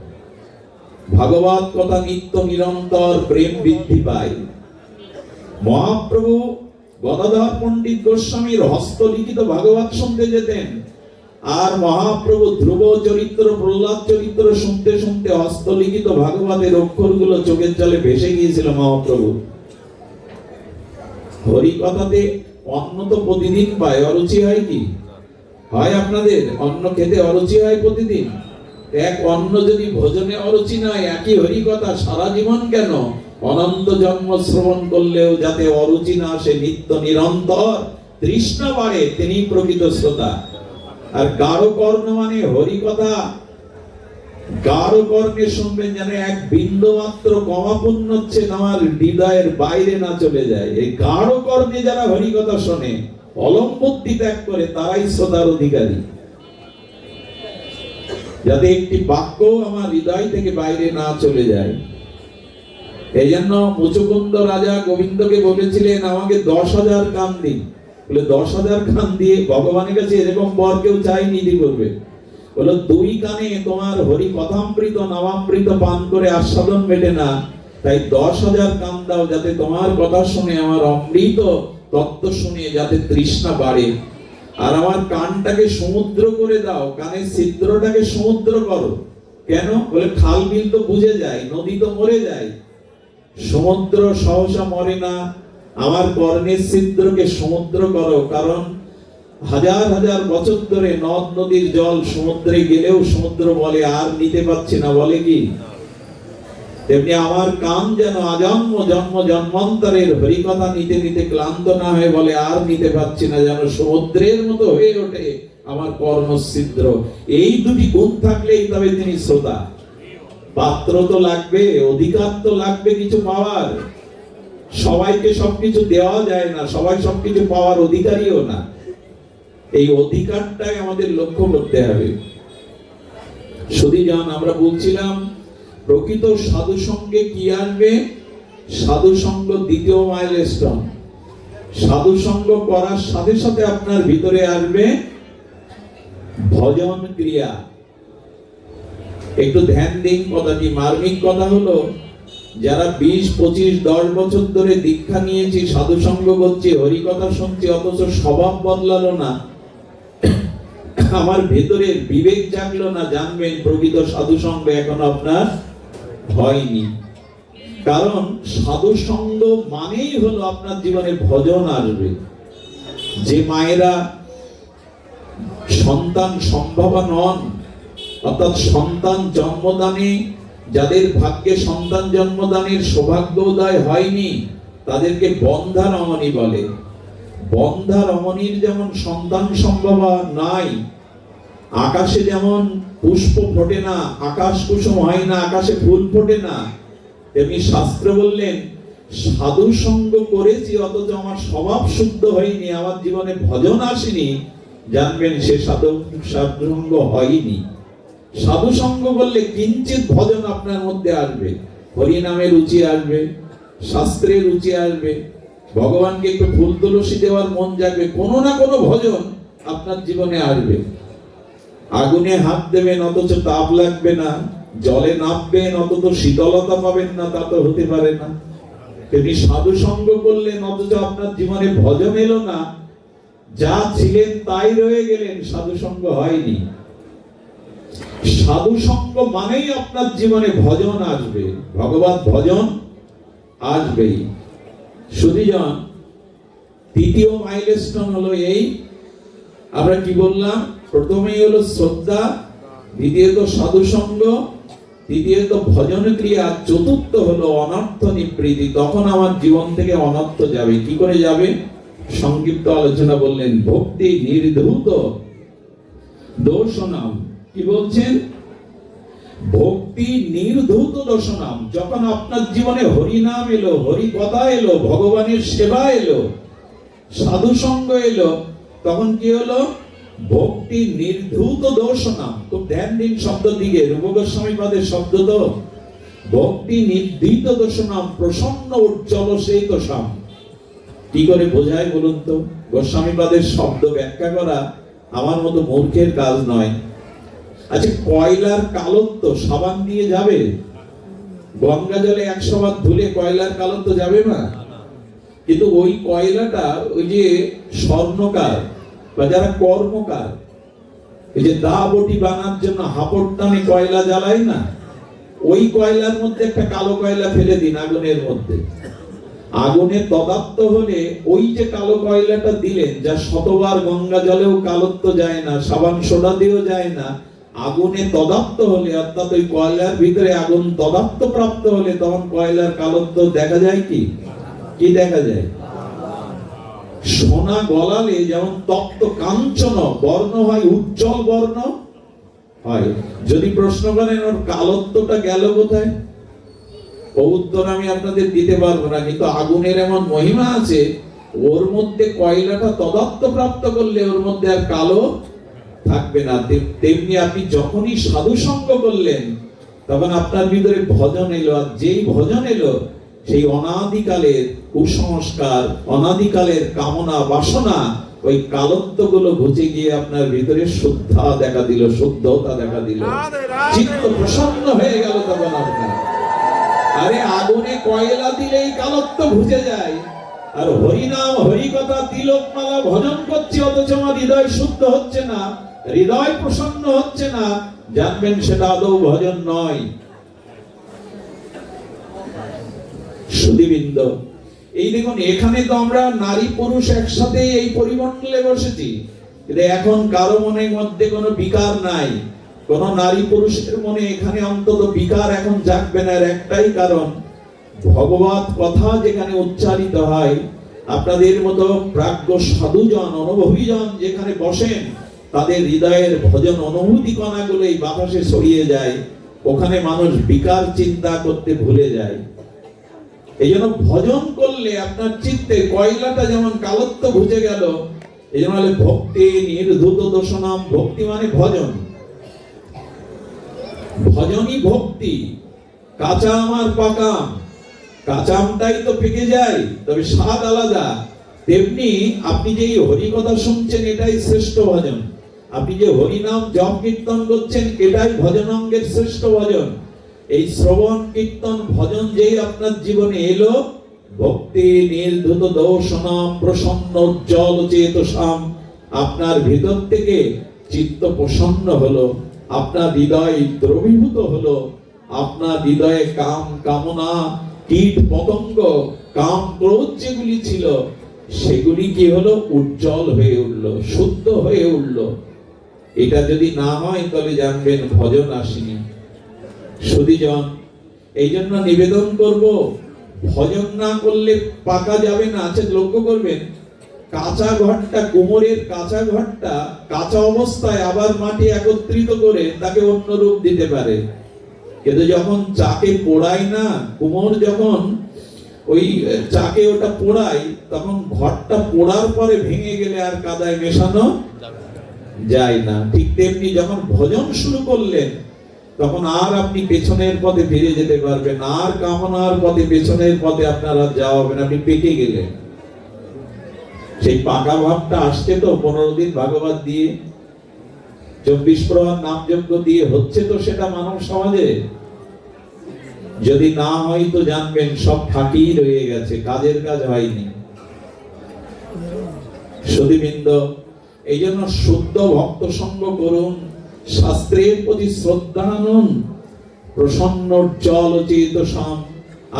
ভাগবত কথা নিত্য নিরন্তর প্রেম বৃদ্ধি পায়। মহাপ্রভু গদাধর পণ্ডিত গোস্বামীর হস্তলিখিত ভাগবত শুনতে যেতেন, আর মহাপ্রভু ধ্রুব চরিত্র, প্রহ্লাদ চরিত্র শুনতে শুনতে হস্তলিখিত ভাগবতের অক্ষরগুলো চোখের জলে ভেসে গিয়েছিল মহাপ্রভু। হরিকথাতে অন্ন তো প্রতিদিন পায়, অরুচি হয় কি? হয় আপনাদের অন্ন খেতে অরুচি হয় প্রতিদিন? এক অন্ন যদি ভোজনে অরুচি নয়, একই হরিকথা সারা জীবন কেন অনন্ত জন্ম শ্রবণ করলেও যাতে অরুচি না আসে, নিত্য নিরন্তর তৃষ্ণা বাড়ে, তিনি প্রকৃত শ্রোতা। আর গাঢ় কর্ণ মানে হরিকথা গাঢ় কর্ণে শুনবেন, যেন এক বিন্দু মাত্র কমাপূর্ণ হচ্ছে আমার হৃদয়ের বাইরে না চলে যায়। এই গাঢ় কর্ণে যারা হরিকথা শোনে, অলম্বুদ্ধি ত্যাগ করে, তারাই শ্রোতার অধিকারী। যাতে একটি বাক্য আমার হৃদয় থেকে বাইরে না চলে যায়। এই জন্য মুচুকুন্দ রাজা গোবিন্দকে বলেছিলেন, আমাকে 10,000 কান দিন। বলে 10,000 কান দিয়ে ভগবানের কাছে এরকম বর কেউ চাই নীতি করবে? বলো 2 কানে তোমার হরি কথামৃত নামামৃত পান করে আস্বাদন মেটে না, তাই 10,000 কান দাও, যাতে তোমার কথা শুনে আমার অমৃত তত্ত্ব শুনে যাতে তৃষ্ণা বাড়ে। আর আমার কানটাকে সমুদ্র করে দাও, কানের ছিদ্রটাকে সমুদ্র করো। কেন? বলে খাল বিল তো বুঝে যায়, নদী তো মরে যায়, সমুদ্র সহসা মরে না। আমার কর্ণের ছিদ্রকে সমুদ্র করো, কারণ হাজার হাজার বছর ধরে নদ নদীর জল সমুদ্রে গেলেও সমুদ্র বলে আর নিতে পারছি না, বলে কি? তেমনি আমার কান যেন আজন্ম জন্ম জন্মান্তরের হরিকথা নিতে নিতে ক্লান্ত না হয়ে বলে আর নিতে পারছি না, যেন সমুদ্রের মতো হয়ে ওঠে আমার কর্ণছিদ্র। এই দুটি গুণ থাকলেই তবে তিনি শ্রোতা। পাত্র তো লাগবে, অধিকার তো লাগবে কিছু পাওয়ার। সবাইকে সবকিছু দেওয়া যায় না, সবাই সবকিছু পাওয়ার অধিকারীও না। এই অধিকারটাই আমাদের লক্ষ্য করতে হবে। সুধীজন, আমরা বলছিলাম প্রকৃত সাধু সঙ্গে কি আসবে? সাধু সঙ্গ দ্বিতীয় মাইলস্টোন। সাধু সঙ্গ করার সাথে সাথে আপনার ভিতরে আসবে ভজন ক্রিয়া। একটু ধ্যান দিন কথাটি। মার্মিক কথা হলো, যারা 20, 25, 10 বছর ধরে দীক্ষা নিয়েছি, সাধু সঙ্গ করছি, হরিকথা শুনছি, অথচ স্বভাব বদলালো না, আমার ভেতরে বিবেক জাগলো না, জানবেন প্রকৃত সাধু সঙ্গ এখনো আপনার হয়নি। কারণ সাধু সঙ্গ মানেই হলো আপনার জীবনে ভজন আসবে। যে মায়েরা সন্তান সম্ভবা নন, অর্থাৎ সন্তান জন্মদানে, যাদের ভাগ্যে সন্তান জন্মদানের সৌভাগ্য উদয় হয়নি, তাদেরকে বন্ধা রমণী বলে। বন্ধা রমণীর যেমন সন্তান সম্ভবা নাই, আকাশে যেমন পুষ্প ফোটে না, আকাশ কুসুম হয় না, আকাশে ফুল ফোটে না, তেমনি শাস্ত্র বললেন সাধু সঙ্গ করেছি অথচ আমার স্বভাব শুদ্ধ হয়নি, আমার জীবনে ভজন আসেনি, জানবেন সে সাধু সঙ্গ হয়নি। সাধু সঙ্গ বললে কিঞ্চিত ভজন আপনার মধ্যে আসবে, হরি নামে রুচি আসবে, শাস্ত্রে রুচি আসবে, ভগবানকে একটু ফুল তুলসী দেওয়ার মন জাগবে, কোনো না কোনো ভজন আপনার জীবনে আসবে। আগুনে হাত দেবেন অথচ তাপ লাগবে না, জলে নামবেন অথচ শীতলতা পাবেন না, তা তো হতে পারে না। তেমনি সাধু সঙ্গ করলেন অথচ আপনার জীবনে ভজন এলো না, যা ছিলেন তাই রয়ে গেলেন, সাধু সঙ্গ হয়নি। সাধু সঙ্গ মানেই আপনার জীবনে ভজন আসবে, ভগবত ভজন আসবেই। সুধীজন, তৃতীয় মাইলস্টোন হলো এই, আমরা কি বললাম, প্রথমেই হলো শ্রদ্ধা, দ্বিতীয়ত সাধু সঙ্গ, তৃতীয়ত ভজন ক্রিয়া, চতুর্থ হলো অনর্থ নিবৃত্তি। তখন আমার জীবন থেকে অনর্থ যাবে। কি করে যাবে? সংক্ষিপ্ত আলোচনা বললেন, ভক্তি নির্ধূত দর্শনাম। কি বলছেন? ভক্তি নির্ধূত দর্শনাম। যখন আপনার জীবনে হরি নাম এলো, হরি কথা এলো, ভগবানের সেবা এলো, সাধু সঙ্গ এলো, তখন কি হলো? ভক্তি নির্ধূত দর্শনাম। খুব ধ্যান দিন শব্দ দিকে, রূপ গোস্বামী পাদের শব্দ তো। ভক্তি নির্ধূত দর্শনাম প্রসন্ন উজ্জ্বল সেই দশাম। কি করে বোঝায় বলুন তো? গোস্বামী পাদের শব্দ ব্যাখ্যা করা আমার মতো মূর্খের কাজ নয়। আচ্ছা, কয়লার কালত্ব সাবান দিয়ে যাবে? গঙ্গা জলে 100 বার ধুলে কয়লার কালত্ব যাবে না? কিন্তু ওই কয়লাটা, ওই যে স্বর্ণকার বা যারা কর্মকার, এই যে দা বটি বানার জন্য হাপড় টানে কয়লা জ্বালায় না, ওই কয়লার মধ্যে একটা কালো কয়লা ফেলে দিন আগুনের মধ্যে, আগুনে তদাপ্ত হলে ওই যে কালো কয়লাটা দিলেন, যা শতবার গঙ্গা জলেও কালত্ব যায় না, সাবান সোডা দিয়েও যায় না, আগুনে তদাপ্ত হলে, অর্থাৎ ওই কয়লার ভিতরে আগুন তদাপ্ত প্রাপ্ত হলে, তখন কয়লার কালত্ব দেখা যায় কি? কি দেখা যায়? সোনা গলালে যেমন তপ্ত কাঞ্চন বর্ণ হয়, উজ্জ্বল বর্ণ হয়। যদি প্রশ্ন করেন ওর কালত্বটা গেল কোথায়, ও উত্তর আমি আপনাদের দিতে পারবো না। কিন্তু আগুনের এমন মহিমা আছে, ওর মধ্যে কয়লাটা তদাপ্ত প্রাপ্ত করলে ওর মধ্যে আর কালো থাকবে না। তেমনি আপনি যখনই সাধু সঙ্গ করলেন, তখন আপনার ভিতরে ভজন এলো, আর যেই ভজন এলো, সেই অনাদিকালের কুসংস্কার, অনাদিকালের কামনা বাসনা, ওই কালত্বগুলো ঘুচে গিয়ে আপনার ভিতরে শুদ্ধতা দেখা দিল, শুদ্ধতা দেখা দিল, চিত্ত প্রসন্ন হয়ে গেল তখন আপনার। আরে আগুনে কয়লা দিলেই কালত্ব ঘুচে যায়, আর হরিনাম হরি কথা তিলকমালা ভজন করছি অথচ আমার হৃদয় শুদ্ধ হচ্ছে না, হৃদয় প্রসন্ন হচ্ছে না, জানবেন সেটা আদৌ ভজন নয়। সুধীবৃন্দ, এই দেখুন, এখানে তো আমরা নারী পুরুষ একসাথে এই পরিমণ্ডলে বসেছি, কিন্তু এখন কারো মনের মধ্যে কোনো বিকার নাই, কোন নারী পুরুষের মনে এখানে অন্তত বিকার এখন জাগবে না। একটাই কারণ, ভগবত কথা যেখানে উচ্চারিত হয়, আপনাদের মতো প্রাজ্ঞ সাধুজন, অনুভবীজন যেখানে বসেন, তাদের হৃদয়ের ভজন অনুভূতি কণাগুলো এই বাতাসে ছড়িয়ে যায়, ওখানে মানুষ বিকার চিন্তা করতে ভুলে যায়। এই জন্য ভজন করলে আপনার চিত্তে কয়লাটা যেমন কালত্ব ঘুচে গেল, এই জন্য ভক্তি নির্ধূত দর্শনাম। ভক্তি মানে ভজন, ভজনই ভক্তি। কাঁচা আম আর পাকা আম, কাঁচা আমটাই তো পেকে যায়, তবে স্বাদ আলাদা। তেমনি আপনি যে হরি কথা শুনছেন, এটাই শ্রেষ্ঠ ভজন। আপনি যে হরি নাম জপ কীর্তন করছেন, এটাই ভজন অঙ্গের শ্রেষ্ঠ ভজন। এই শ্রবণ কীর্তন ভজন যেই আপনার জীবনে এলো, ভক্তি নির্ধূত দর্শনাম প্রসন্ন উজ্জ্বল চেতসাম, আপনার ভিতর থেকে চিত্ত প্রসন্ন হলো, আপনার হৃদয় দ্রবীভূত হলো, আপনার হৃদয়ে কাম কামনা কীট পতঙ্গ কাম ক্রোধ যেগুলি ছিল, সেগুলি কি হলো? উজ্জ্বল হয়ে উঠলো, শুদ্ধ হয়ে উঠলো। এটা যদি না হয় তাহলে জানবেন ভজন আসেনি। সুধীজন, এই জন্য নিবেদন করব, ভজন না করলে পাকা যাবে না। আচ্ছা, লক্ষ্য করবেন, কাঁচা ঘরটা, কুমোরের কাঁচা ঘরটা কাঁচা অবস্থায় আবার মাটি একত্রিত করে তাকে অন্য রূপ দিতে পারে, কিন্তু যখন চাকে পোড়ায় না, কুমোর যখন ওই চাকে ওটা পোড়ায়, তখন ঘরটা পোড়ার পরে ভেঙে গেলে আর কাদায় মেশানো যায় না। ঠিক তেমনি যখন ভজন শুরু করলেন, তখন আর আপনি পেছনের পথে ফিরে যেতে পারবেন, আর কামনার পথে পেছনের পথে আপনার আর যাওয়া হবে না, আপনি পেকে গেলেন। সেই পাকা ভাবটা আসছে তো 15 দিন ভাগবত দিয়ে, 24 প্রহর নামযজ্ঞ দিয়ে হচ্ছে তো সেটা মানব সমাজে। যদি না হয় তো জানবেন সব ফাঁকি রয়ে গেছে, কাজের কাজ হয়নি। সুধীবৃন্দ, এই জন্য শুদ্ধ ভক্ত সঙ্গ করুন, শাস্ত্রের প্রতি শ্রদ্ধা আনুন, প্রসন্ন উজ্জ্বল চেতসাম।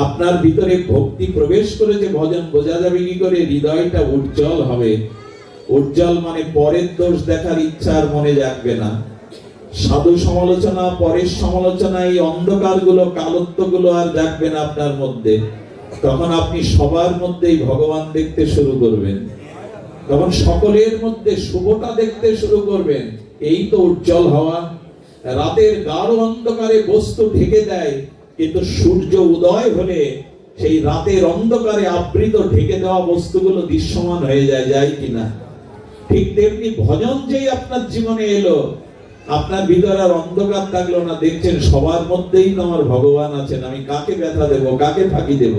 আপনার ভিতরে ভক্তি প্রবেশ করেছে, ভজন বোঝা যাবে কি করে? হৃদয়টা উজ্জ্বল হবে। উজ্জ্বল মানে পরের দোষ দেখার ইচ্ছা আর মনে জাগবে না। সাধু সমালোচনা, পরের সমালোচনা, এই অন্ধকার গুলো, কালত্ব গুলো আর জাগবে না আপনার মধ্যে। তখন আপনি সবার মধ্যেই ভগবান দেখতে শুরু করবেন, তখন সকলের মধ্যে শুভটা দেখতে শুরু করবেন। এই তো উজ্জ্বল হওয়া। রাতের গাঢ় অন্ধকারে বস্তু ঢেকে দেয়, কিন্তু সূর্য উদয় হলে সেই রাতের অন্ধকারে আবৃত ঢেকে দেওয়া বস্তুগুলো দৃশ্যমান হয়ে যায়, যায় কিনা? ঠিক তেমনি ভজন যেই আপনার জীবনে এলো, আপনার ভিতরে আর অন্ধকার থাকলো না, দেখছেন সবার মধ্যেই তো আমার ভগবান আছেন, আমি কাকে ব্যথা দেব, কাকে ফাঁকি দেব?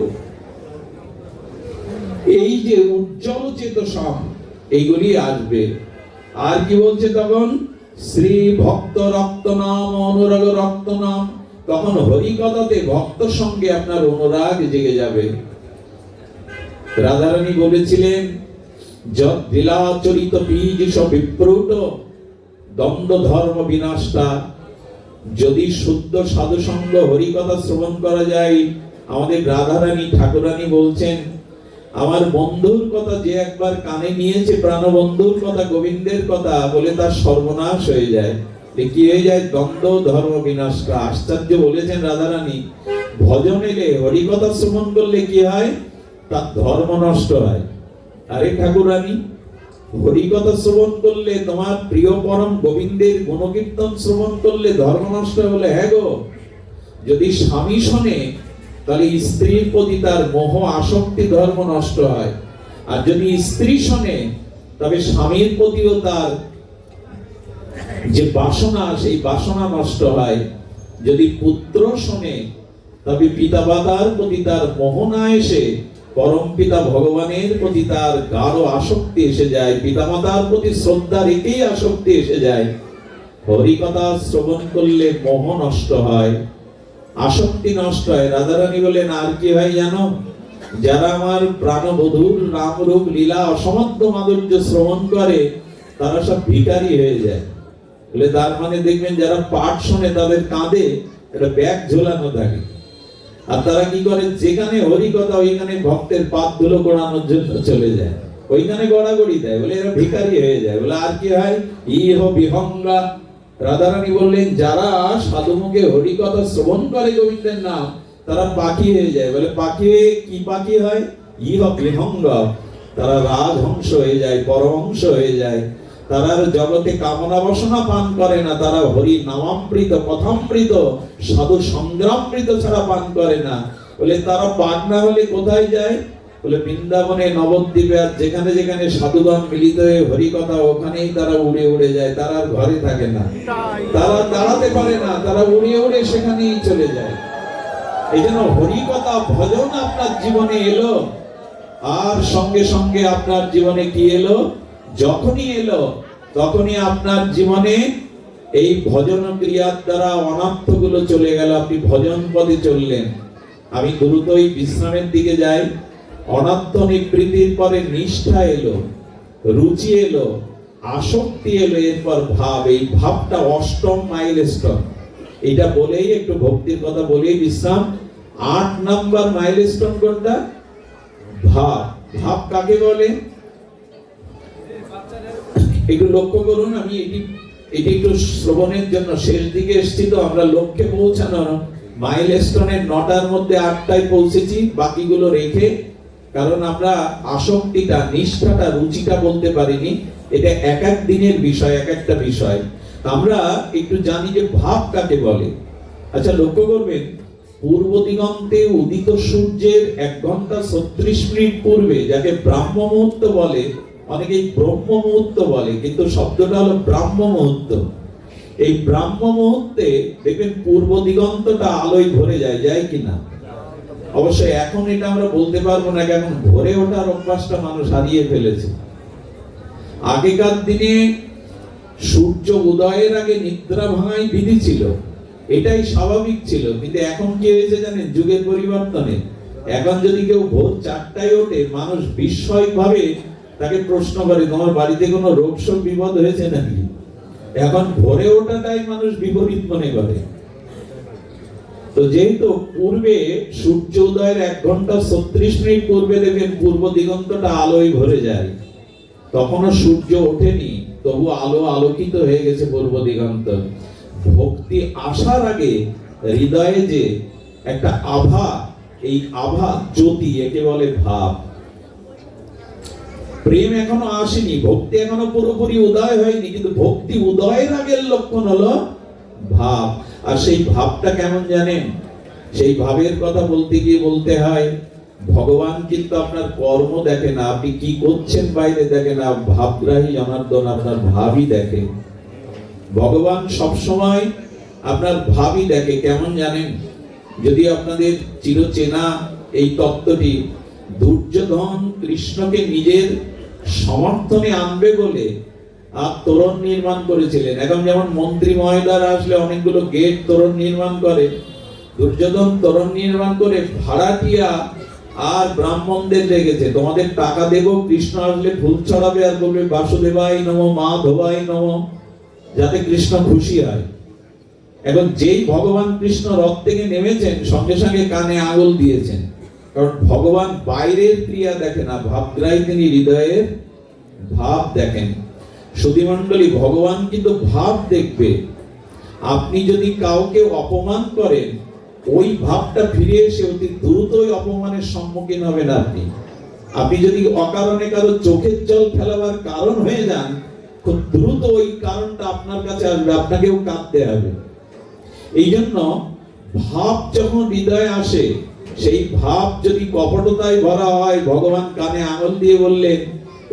এই যে উজ্জ্বল চেতসাম, এইগুলি আসবে। আর কি বলছে তখন? শ্রী ভক্ত রক্ত নাম অনুরাগ রক্ত নাম। তখন হরি কথাতে ভক্ত সঙ্গে আপনার অনুরাগ জেগে যাবে। রাধারানী বলেছিলেন, যদ লীলাচরিত বীজ সব বিপ্রুট দ্বন্দ্ব ধর্ম বিনাশটা। যদি শুদ্ধ সাধু সঙ্গ হরি কথা শ্রবণ করা যায়, আমাদের রাধারানী ঠাকুরানী বলছেন, আমার বন্ধুর কথা যে একবার কানে নিয়েছে, প্রাণবন্ধুর কথা, গোবিন্দের কথা বলে, তার সর্বনাশ হয়ে যায়। কি হয়ে যায়? দ্বন্দ্ব ধর্ম বিনাশটা। আশ্চর্য বলেছেন রাধারানী, ভজন এলে, হরি কথা শ্রবণ করলে কি হয়? তার ধর্ম নষ্ট হয়। আরে ঠাকুরানী, হরি কথা শ্রবণ করলে, তোমার প্রিয় পরম গোবিন্দের গুণকীর্তন শ্রবণ করলে ধর্ম নষ্ট হলে? হ্যাঁ গো, যদি স্বামী শোনে তাহলে স্ত্রীর প্রতি তার মোহ আসক্তি ধর্ম নষ্ট হয়। আর যদি স্ত্রী শোনে তবে স্বামীর প্রতিও তার যে বাসনা, সেই বাসনা নষ্ট হয়। যদি পুত্র শোনে তবে পিতামাতার প্রতি তার মোহ না এসে পরম পিতা ভগবানের প্রতি তার গাঢ় আসক্তি এসে যায়, পিতামাতার প্রতি শ্রদ্ধা রেখেই আসক্তি এসে যায়। হরি কথা শ্রবণ করলে মোহ নষ্ট হয়, আসক্তি নষ্ট হয়। রাধারানী বলেন, আর কি হয় জানো? যারা আমার প্রাণবধূর নাম রূপ লীলা অসমাপ্ত মাধুর্য শ্রবণ করে, তারা সব ভিখারি হয়ে যায়। বলে তার মানে দেখবেন যারা পাঠ শোনে তাদের কাঁধে একটা ব্যাগ ঝোলানো থাকে, আর তারা কি করে? যেখানে হরি কথা ওইখানে ভক্তের পাত ধুলো করানোর জন্য চলে যায়, ওইখানে গড়াগড়ি দেয়। বলে এরা ভিখারি হয়ে যায়। বলে আর কি হয়? ইহ বিহঙ্গা। রাধারানী বললেন, যারা সাধুমুখে হরি কথা শ্রবণ করে গোবিন্দের নাম, তারা পাখি হয়ে যায়। বলে পাখি হয়ে কি পাখি হয়? ইহ বিহঙ্গ। তারা রাজহংস হয়ে যায়, পরমহংস হয়ে যায়। তারা জগতে কামনা বাসনা পান করে না, তারা হরি নামামৃত কথামৃত সাধু সংগ্রামৃত ছাড়া পান করে না। বলে তারা পান না হলে কোথায় যায়? বলে বৃন্দাবনে, নবদ্বীপে, আর যেখানে যেখানে সাধুগণ মিলিত হয়ে হরি কথা, ওখানেই তারা উড়ে উড়ে যায়। তারা আর ঘরে থাকে না, তারা দাঁড়াতে পারে না, তারা উড়ে উড়ে সেখানেই চলে যায়। এই জন্য হরি কথা ভজন আপনার জীবনে এলো, আর সঙ্গে সঙ্গে আপনার জীবনে কি এলো? যখনই এলো তখনই আপনার জীবনে এই ভজন ক্রিয়ার দ্বারা অনর্থ গুলো চলে গেল, আপনি ভজন পদে চললেন। আমি দ্রুতই বিশ্রামের দিকে যাই। অনর্থ নিবৃত্তির পরে নিষ্ঠা এলো, রুচি এলো, আসক্তি এলো, এরপর ভাব। এই ভাবটা অষ্টম মাইলস্টোন। এটা বলেই একটু ভক্তির কথা বলেই বিশ্রাম। 8 নাম্বার মাইলস্টোন কোনটা? ভাব। ভাব কাকে বলে? একটু লক্ষ্য করুন। আমি এটি একটু শ্রবণের জন্য শেষ দিকে এসেছি, তো আমরা লক্ষ্যে পৌঁছানোর মাইলস্টোনের 9টার মধ্যে 8টায় পৌঁছেছি, বাকিগুলো রেখে। কারণ আমরা আসক্তিটা, নিষ্ঠাটা, রুচিটা বলতে পারিনি। এটা এক এক দিনের বিষয়, এক একটা বিষয়। আমরা একটু জানি যে ভাব কাকে বলে। আচ্ছা, লক্ষ্য করবেন, পূর্ব দিগন্তে উদিত সূর্যের 1 ঘন্টা 36 মিনিট পূর্বে, যাকে ব্রাহ্ম মুহূর্ত বলে, অনেকেই ব্রহ্ম মুহূর্ত বলে, কিন্তু শব্দটা হলো ব্রাহ্ম মুহূর্ত। এই ব্রাহ্ম মুহূর্তে দেখবেন পূর্ব দিগন্তটা আলোয় ভরে যায়, যায় কিনা? অবশ্যই এখন এটা আমরা বলতে পারবো না, এখন ভরে ওঠার অভ্যাসটা মানুষ হারিয়ে ফেলেছে। আগেকার দিনে সূর্য উদয়ের আগে নিদ্রা ভাঙাই বিধি ছিল, এটাই স্বাভাবিক ছিল। কিন্তু এখন কি হয়েছে জানেন? যুগের পরিবর্তনে এখন যদি কেউ ভোর 4টায় ওঠে, মানুষ বিস্ময় ভাবে তাকে প্রশ্ন করে, তোমার বাড়িতে কোনো রোগ শোক বিপদ হয়েছে নাকি? এখন ভোরে ওঠাটাই মানুষ বিপরীত মনে করে। তো যেহেতু পূর্বে সূর্য উদয়ের 1 ঘন্টা 36 মিনিট পূর্বে দেখবেন পূর্ব দিগন্তটা আলোয় ভরে যায়, তখনও সূর্য ওঠেনি, তবু আলো আলোকিত হয়ে গেছে পূর্ব দিগন্ত। ভক্তি আসার আগে হৃদয়ে যে একটা আভা, এই আভা জ্যোতি, একে বলে ভাব। প্রেম এখনো আসেনি, ভক্তি এখনো পুরোপুরি উদয় হয়নি, কিন্তু ভক্তি উদয়ের আগের লক্ষণ হলো ভাব। আর সেই ভাবটা কেমন জানেন? সেই ভাবের কথা বলতে গিয়ে বলতে হয়, ভগবান কিন্তু আপনার কর্ম দেখে না, আপনি কি করছেন বাইরে দেখে না, ভাবগ্রাহী জনার্দন আপনার ভাবই দেখে। ভগবান সবসময় আপনার ভাবই দেখে। কেমন জানেন? যদি আপনাদের চিরচেনা এই তত্ত্বটি, দুর্যোধন কৃষ্ণকে নিজের সমর্থনে আনবে বলে আর তোরণ নির্মাণ করেছিলেন। এখন যেমন মন্ত্রী মহোদয়রা আসলে অনেকগুলো গেট তোরণ নির্মাণ করে, দুর্যোধন তোরণ নির্মাণ করে ভাড়াটিয়া আর ব্রাহ্মণদের লেগেছে, তোমাদের টাকা দেব, কৃষ্ণ আসলে ফুল ছড়াবে আর বলবে বাসুদেবাই নমঃ মাধবাই নমঃ, যাতে কৃষ্ণ খুশি হয়। এখন যেই ভগবান কৃষ্ণ রথ থেকে নেমেছেন, সঙ্গে সঙ্গে কানে আঙুল দিয়েছেন, কারণ ভগবান বাইরের ক্রিয়া দেখে না, ভাবগ্রাহী তিনি, হৃদয়ের ভাব দেখেন। সুধীমণ্ডলী, ভগবান কিন্তু ভাব দেখবে। আপনি যদি কাউকে অপমান করেন, ওই ভাবটা ফিরে এসে অতি দ্রুতই অপমানের সম্মুখীন হবেন আপনি। আপনি যদি অকারণে কারো চোখের জল ফেলাবার কারণ হয়ে যান, খুব দ্রুত ওই কারণটা আপনার কাছে আসবে, আপনাকেও কাঁদতে হবে। এই জন্য ভাব যখন হৃদয়ে আসে, সেই ভাব যদি কপটতায় ভরা হয়, ভগবান কানে আঙুল দিয়ে বললেন,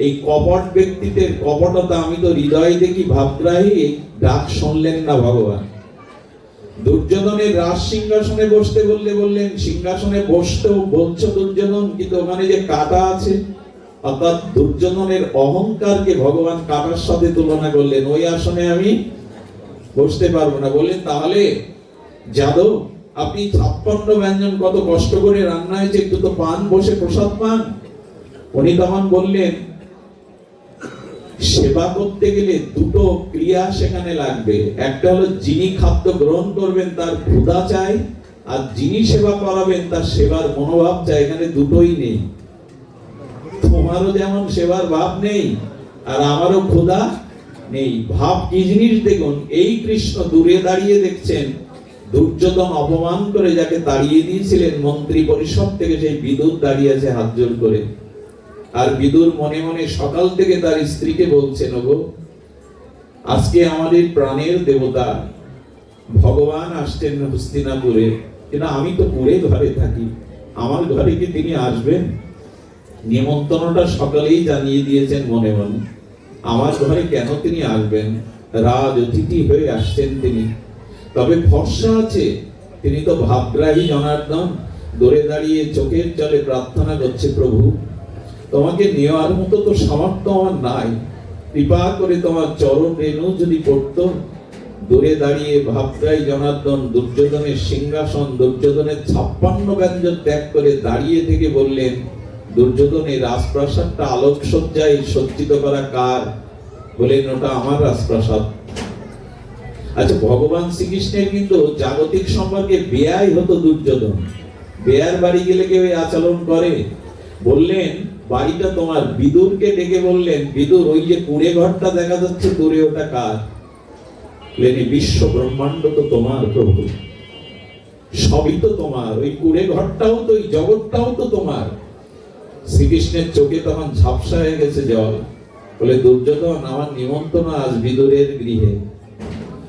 এই কপট ব্যক্তিদের কপটতা আমি তো হৃদয় দেখি, ভাবগ্রাহী, ডাক শুনলেন না ভগবান। দুর্যোধনের রাজ সিংহাসনে বসতে বললেন, সিংহাসনে বসতেও বলছো দুর্যোধন, কিন্তু ওখানে যে কাটা আছে, অর্থাৎ দুর্যোধনের অহংকারকে ভগবান কাটার সাথে তুলনা করলেন, ওই আসনে আমি বসতে পারবো না। বললেন, তাহলে যাদব, আপনি 56 ব্যঞ্জন কত কষ্ট করে রান্না হয়েছে, একটু তো পান, বসে প্রসাদ পান। উনি তখন বললেন, সেবা করতে গেলে দুটো ক্রিয়া সেখানে লাগবে, একটা হলো যিনি খাদ্য গ্রহণ করবেন তার ক্ষুধা চাই, আর যিনি সেবা করাবেন তার সেবার মনোভাব চাই। এখানে দুটোই নেই। তোমারও যেমন সেবার ভাব নেই, আর আমারও ক্ষুধা নেই। ভাব কি জিনিস দেখুন। এই কৃষ্ণ দূরে দাঁড়িয়ে দেখছেন দুর্যোধন অপমান করে যাকে তাড়িয়ে দিয়েছিলেন মন্ত্রী পরিষদ থেকে, সেই বিদুর দাঁড়িয়ে আছে হাত জোড় করে। আর বিদুর মনে মনে সকাল থেকে তার স্ত্রীকে বলছেন, ওগো, আজকে আমাদের প্রাণের দেবতা ভগবান আসছেন হস্তিনাপুরে, কিন্তু আমি তো পুরে ঘরে থাকি, আমার ঘরে কি তিনি আসবেন? নিমন্ত্রণটা সকালেই জানিয়ে দিয়েছেন মনে মনে, আমার ঘরে কেন তিনি আসবেন? রাজ অতিথি হয়ে আসছেন তিনি। তবে ভরসা আছে, তিনি তো ভাবগ্রাহী জনার্দন। দূরে দাঁড়িয়ে চোখের জলে প্রার্থনা করছে, প্রভু, তোমাকে নেওয়ার মতো তো সামর্থ্য আমার নাই, কৃপা করে তোমার চরণ রেণু যদি পড়তো। দূরে দাঁড়িয়ে ভাবগ্রাহী জনার্দন দুর্যোধনের সিংহাসন, দুর্যোধনের 56 ব্যঞ্জন ত্যাগ করে দাঁড়িয়ে থেকে বললেন, দুর্যোধনের রাজপ্রাসাদটা আলোকসজ্জায় সজ্জিত করা কার? বলেন, ওটা আমার রাজপ্রাসাদ। আচ্ছা, ভগবান শ্রীকৃষ্ণের কিন্তু জাগতিক সম্পর্কে বেয়াই হতো দুর্যোধন। বেয়ার বাড়ি গেলে কেউ আচরণ করে? বললেন, বাড়িটা তোমার। বিদুরকে ডেকে বললেন, বিদুর, ওই যে কুড়ে ঘরটা দেখা যাচ্ছে দূরে, ওটা কার? বিশ্ব ব্রহ্মাণ্ড তো তোমার প্রভু, সবই তো তোমার, ওই কুড়ে ঘরটাও তো, ওই জগৎটাও তো তোমার। শ্রীকৃষ্ণের চোখে তখন ঝাপসা হয়ে গেছে জল। বলে, দুর্যোধন, আমার নিমন্ত্রণ আজ বিদুরের গৃহে।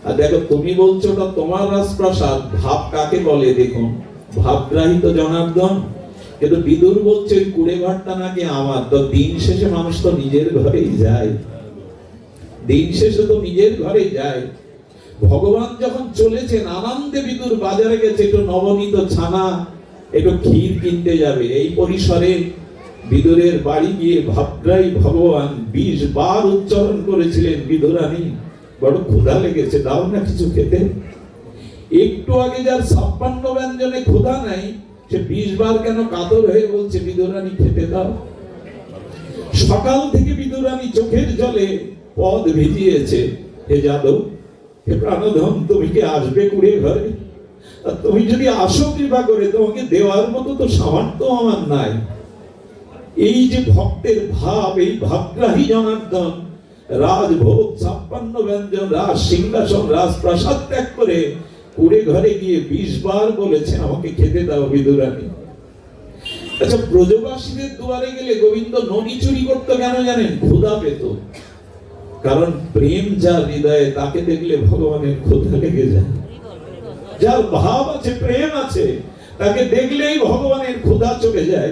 আর দেখো, তুমি বলছো ওটা তোমার রাজপ্রাসাদ, ভাব কাকে বলে দেখুন, ভাবগ্রাহী তো জনার্দন। কিন্তু বিদুর বলছে ওই কুড়ে ঘরটা নাকি আমার। তো দিন শেষে মানুষ তো নিজের ঘরেই যায়, দিন শেষে তো নিজের ঘরেই যায়। ভগবান যখন চলেছেন আনন্দে বিদুর বাজারে গেছে, একটু নবনীত ছানা একটু ক্ষীর কিনতে যাবে, এই পরিসরে বিদুরের বাড়ি গিয়ে ভাবগ্রাহী ভগবান 20 বার উচ্চারণ করেছিলেন, বিদুরানী বড় ক্ষুধা লেগেছে, দাও না কিছু খেতে। একটু আগে যার 56 ব্যঞ্জনে ক্ষুধা নাই, সে 20 বার কেন কাতর হয়ে বলছে বিদুরানী খেতে দাও। সকাল থেকে বিদুরানী চোখের জলে পদ ভিজিয়েছে, হে যাদব, হে প্রাণধন, তুমি কি আসবে কুড়ে ঘরে? আর তুমি যদি আসো কৃপা করে, তোমাকে দেওয়ার মতো তো সামর্থ্য আমার নাই। এই যে ভক্তের ভাব, এই ভাবগ্রাহী জনার্দন রাজভোগ 56 ব্যঞ্জন, রাজ সিংহাসন, রাজপ্রাসাদ ত্যাগ করে কুড়ে ঘরে গিয়ে 20 বার বলেছে আমাকে খেতে দাও বিদুরানী। আচ্ছা, ব্রজবাসীদের দুয়ারে গেলে গোবিন্দ ননি চুরি করতো কেন জানেন? ক্ষুধা পেত। কারণ প্রেম যার হৃদয়ে, তাকে দেখলে ভগবানের ক্ষুধা লেগে যায়। যার ভাব আছে, প্রেম আছে, তাকে দেখলেই ভগবানের ক্ষুধা চলে যায়।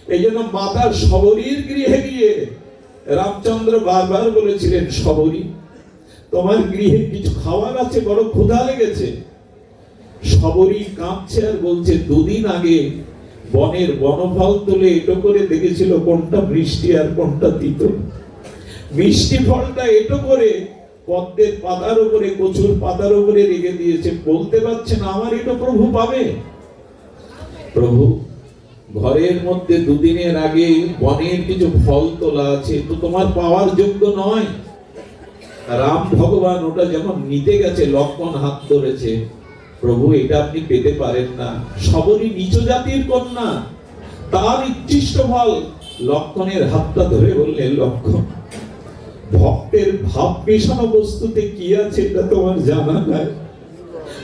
এই জন্য মাতা শবরীর গৃহে গিয়ে রামচন্দ্র বারবার বলেছিলেন, শবরী, তোমার গৃহে কিছু খাবার আছে, বড় ক্ষুধা লেগেছে। শবরী কাঁপছে আর বলছে, 2 দিন আগে বনের বনফল তুলে এটো করে দেখেছিল কোনটা মিষ্টি আর কোনটা তিতো। মিষ্টি ফলটা এটো করে পদ্মের পাতার উপরে, কচুর পাতার উপরে রেখে দিয়েছে, বলতে পারছে না আমার এটা প্রভু পাবে। প্রভু, ঘরের মধ্যে 2 দিনের আগে বনের কিছু ফল তোলা আছে, তো তোমার পাওয়ার যোগ্য নয়। রাম ভগবান ওটা যখন নিতে গেছে, লক্ষ্মণ হাত ধরেছে, প্রভু এটা আপনি পেতে পারেন না। শবরী নিচ জাতির কন্যা, তার ইচ্ছিষ্ট ফল। লক্ষ্মণের হাতটা ধরে বললেন, লক্ষ্মণ, ভক্তের ভাব মেশানো বস্তুতে কি আছে এটা তোমার জানা নাই।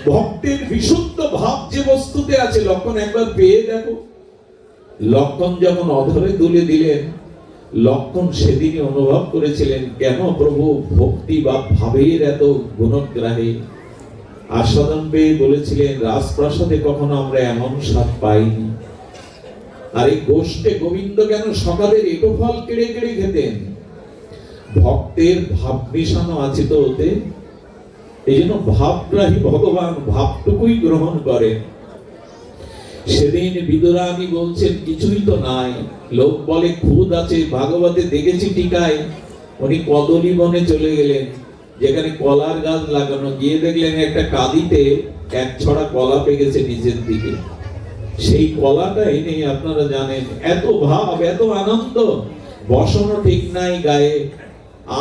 ভক্তের বিশুদ্ধ ভাব যে বস্তুতে আছে, লক্ষ্মণ একবার পেয়ে দেখো। লক্ষ্মণ যখন অধরে তুলে দিলেন, লক্ষ্মণ সেদিনই অনুভব করেছিলেন কেন প্রভু ভক্তি বা ভাবের এত গুণগ্রাহী। আস্বাদন পেয়ে বলেছিলেন, রাজপ্রাসাদে কখনো আমরা এমন স্বাদ পাইনি। আর এই গোষ্ঠে গোবিন্দ কেন সকালের এটো ফল কেড়ে কেড়ে খেতেন? ভক্তের ভাব মিশানো আছে তো ওতে। এই জন্য ভাবগ্রাহী ভগবান ভাবটুকুই গ্রহণ করেন। সেদিন বিদুরানী বলছেন, কিছুই তো নাই। লোক বলে খুদ আছে, ভাগবতে দেখেছি টিকায়। উনি কদলী বনে চলে গেলেন, যেখানে কলার গাছ লাগানো, গিয়ে দেখলেন একটা কাঁদিতে 1 ছড়া কলা পেকেছে নিচের দিকে। সেই কলাটা এনে আপনারা জানেন, এত ভাব, এত আনন্দ, বসানো ঠিক নাই গায়ে।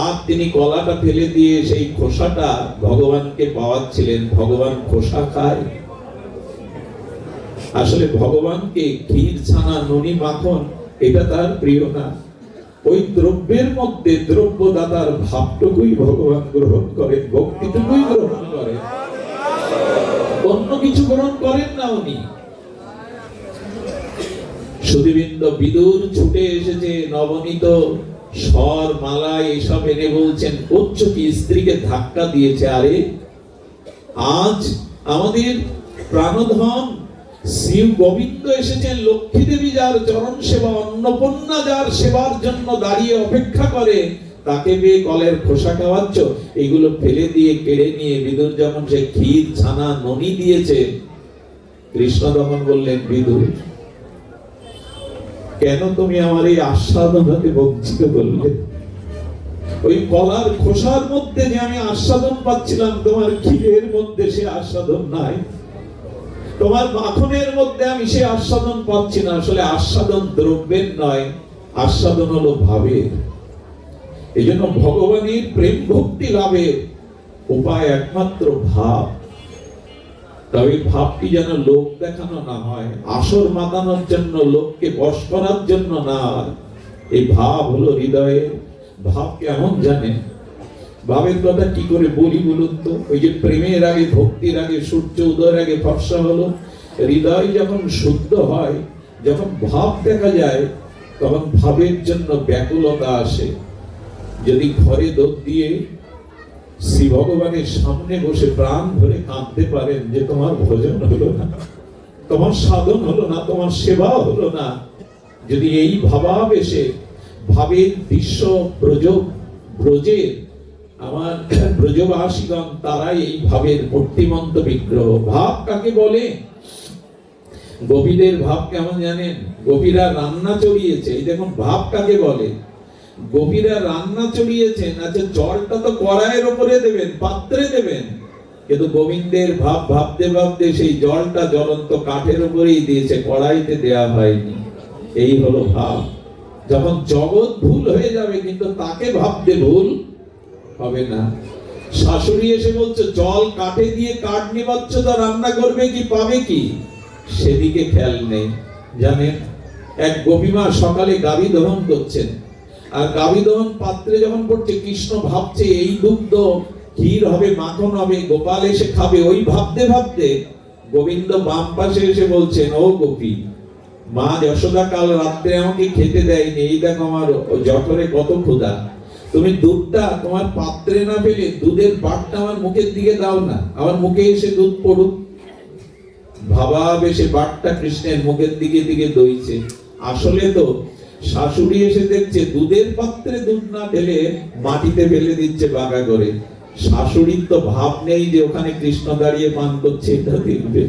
আর তিনি কলাটা ফেলে দিয়ে সেই খোসাটা ভগবানকে পাওয়াচ্ছিলেন। ভগবান খোসা খায়? আসলে ভগবানকে ক্ষীর, ছানা, ননি, মাখন এটা তার প্রিয় না। ওই দ্রব্যের মধ্যে দ্রব্যদাতার ভাবটুকুই ভগবান গ্রহণ করেন, ভক্তিটুকুই গ্রহণ করেন, অন্য কিছু গ্রহণ করেন না উনি। সুধীবৃন্দ, বিদুর ছুটে এসেছে, নবনীত স্বর, মালা এসব এনে বলছেন, উচ্চ কি স্ত্রীকে ধাক্কা দিয়েছে। আরে আজ আমাদের প্রাণধন শ্রী গোবিন্দ এসেছেন, লক্ষ্মী দেবী যার চরণ সেবা, অন্নপূর্ণা যার সেবার জন্য দাঁড়িয়ে অপেক্ষা করে, তাকে পেয়ে কলের খোসা খাওয়াচ্ছ। এগুলো ফেলে দিয়ে কেড়ে নিয়ে বিদুর যখন সে ক্ষীর, ছানা, ননি দিয়েছে, কৃষ্ণ তখন বললেন, বিদুর, কেন তুমি আমার এই আস্বাদনকে বঞ্চিত করলে? ওই কলার খোসার মধ্যে যে আমি আস্বাদন পাচ্ছিলাম, তোমার ক্ষীরের মধ্যে সে আস্বাদন নাই। তোমার মাখনের মধ্যে আমি সে আস্বাদন পাচ্ছি না। আসলে আস্বাদন দ্রব্যের নয়, আস্বাদন হলো ভাবের। এই জন্য ভগবানের প্রেম ভক্তি লাভের উপায় একমাত্র ভাব। তবে ভাবটি যেন লোক দেখানো না হয়, আসর মাতানোর জন্য, লোককে বশ করার জন্য না। এই ভাব হলো হৃদয়ের। ভাব কেমন জানেন? ভাবের কথা কি করে বলি বলুন তো? ওই যে প্রেমের আগে, ভক্তির আগে, সূর্য উদয়ের আগে ফর্সা হলো। হৃদয় যখন শুদ্ধ হয়, যখন ভাব দেখা যায়, তখন ভাবের জন্য ব্যাকুলতা আসে। যদি ঘরে দোষ দিয়ে শ্রী ভগবানের সামনে বসে প্রাণ ভরে কাঁদতে পারেন যে তোমার ভোজন হলো না, তোমার সাধন হলো না, তোমার সেবা হলো না, যদি এই ভাবাবেশে ভাবের দৃশ্য ব্রজের আমার ব্রজবাসীগণ তারাই এই ভাবের মূর্তিমন্ত বিগ্রহ। ভাব কাকে বলে? গোপীদের ভাব কেমন জানেন? গোপীরা রান্না চড়িয়েছে, এই দেখুন ভাব কাকে বলে। গোপীরা রান্না চড়িয়েছেন, আচ্ছা জলটা তো কড়াইয়ের উপরে দেবেন, পাত্রে দেবেন, কিন্তু গোবিন্দের ভাব ভাবতে ভাবতে সেই জলটা জ্বলন্ত কাঠের উপরেই দিয়েছে, কড়াইতে দেয়া হয়নি। এই হলো ভাব। যখন জগৎ ভুল হয়ে যাবে কিন্তু তাকে ভাবতে ভুল হবে না। শাশুড়ি এসে বলছে জল কাঠে দিয়ে কাঠ নিবাচ্ছ, তা রান্না করবে কি, পাবে কি, সেদিকে খেয়াল নেই। জানেন, এক গোপীমা সকালে গাভী দহন করছেন, আর গাভী দহন পাত্রে যখন পড়ছে, কৃষ্ণ ভাবছে এই দুগ্ধ ক্ষীর হবে, মাখন হবে, গোপাল এসে খাবে। ওই ভাবতে ভাবতে গোবিন্দ বাম পাশে এসে বলছেন, ও গোপী, মা যশোদা কাল রাত্রে আমাকে খেতে দেয়নি, এই দেখো আমার জঠরে কত ক্ষুধা, তুমি দুধটা তোমার পাত্রে না পেলে দুধের বাটটা আমার মুখের দিকে দাও না, আমার মুখে এসে দুধ পড়ুক। ভাবা বেশে বাটটা কৃষ্ণের মুখের দিকে দিকে দইছে। আসলে তো শাশুড়ি এসে দেখছে দুধের পাত্রে দুধ না ঢেলে মাটিতে ফেলে দিচ্ছে বাঁকা করে। শাশুড়ির তো ভাব নেই যে ওখানে কৃষ্ণ দাঁড়িয়ে পান করছে, এটা দেখবে।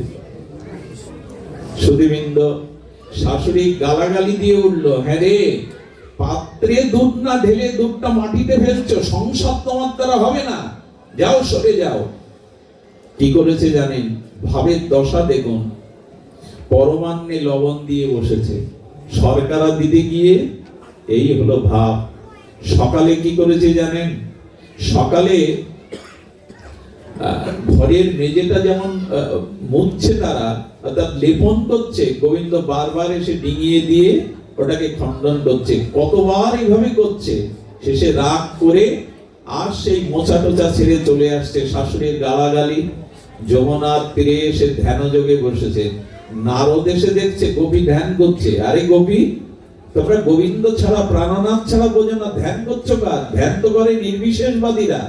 সুধীবৃন্দ, শাশুড়ি গালাগালি দিয়ে উঠলো, হ্যাঁ রে, পাত্রে দুধ না ঢেলে দুধটা মাটিতে ফেলছো, সংসার তোমার দ্বারা হবে না, যাও সরে যাও। কি করেছে জানেন? ভাবের দশা দেখুন। পরমান্নে লবণ দিয়ে বসেছে, শর্করা দিতে গিয়ে এই হলো ভাব। সকালে কি করেছে জানেন? সকালে ঘরের মেঝেটা যেমন মুছছে তারা, অর্থাৎ লেপন করছে, গোবিন্দ বারবার এসে ডিঙিয়ে দিয়ে ওটাকে খণ্ডন করছে। কতবার এইভাবে করছে, শেষে রাগ করে আর সেই মোছা টোচা ছেড়ে চলে আসছে। শাশুড়ির গালাগালি। যমুনার তীরে এসে ধ্যান যোগে বসেছে। নারদ এসে দেখছে গোপী ধ্যান করছে। আরে গোপী, তোমরা গোবিন্দ ছাড়া, প্রাণনাথ ছাড়া বোঝো না, ধ্যান করছো কার? ধ্যান তো করে নির্বিশেষবাদীরা,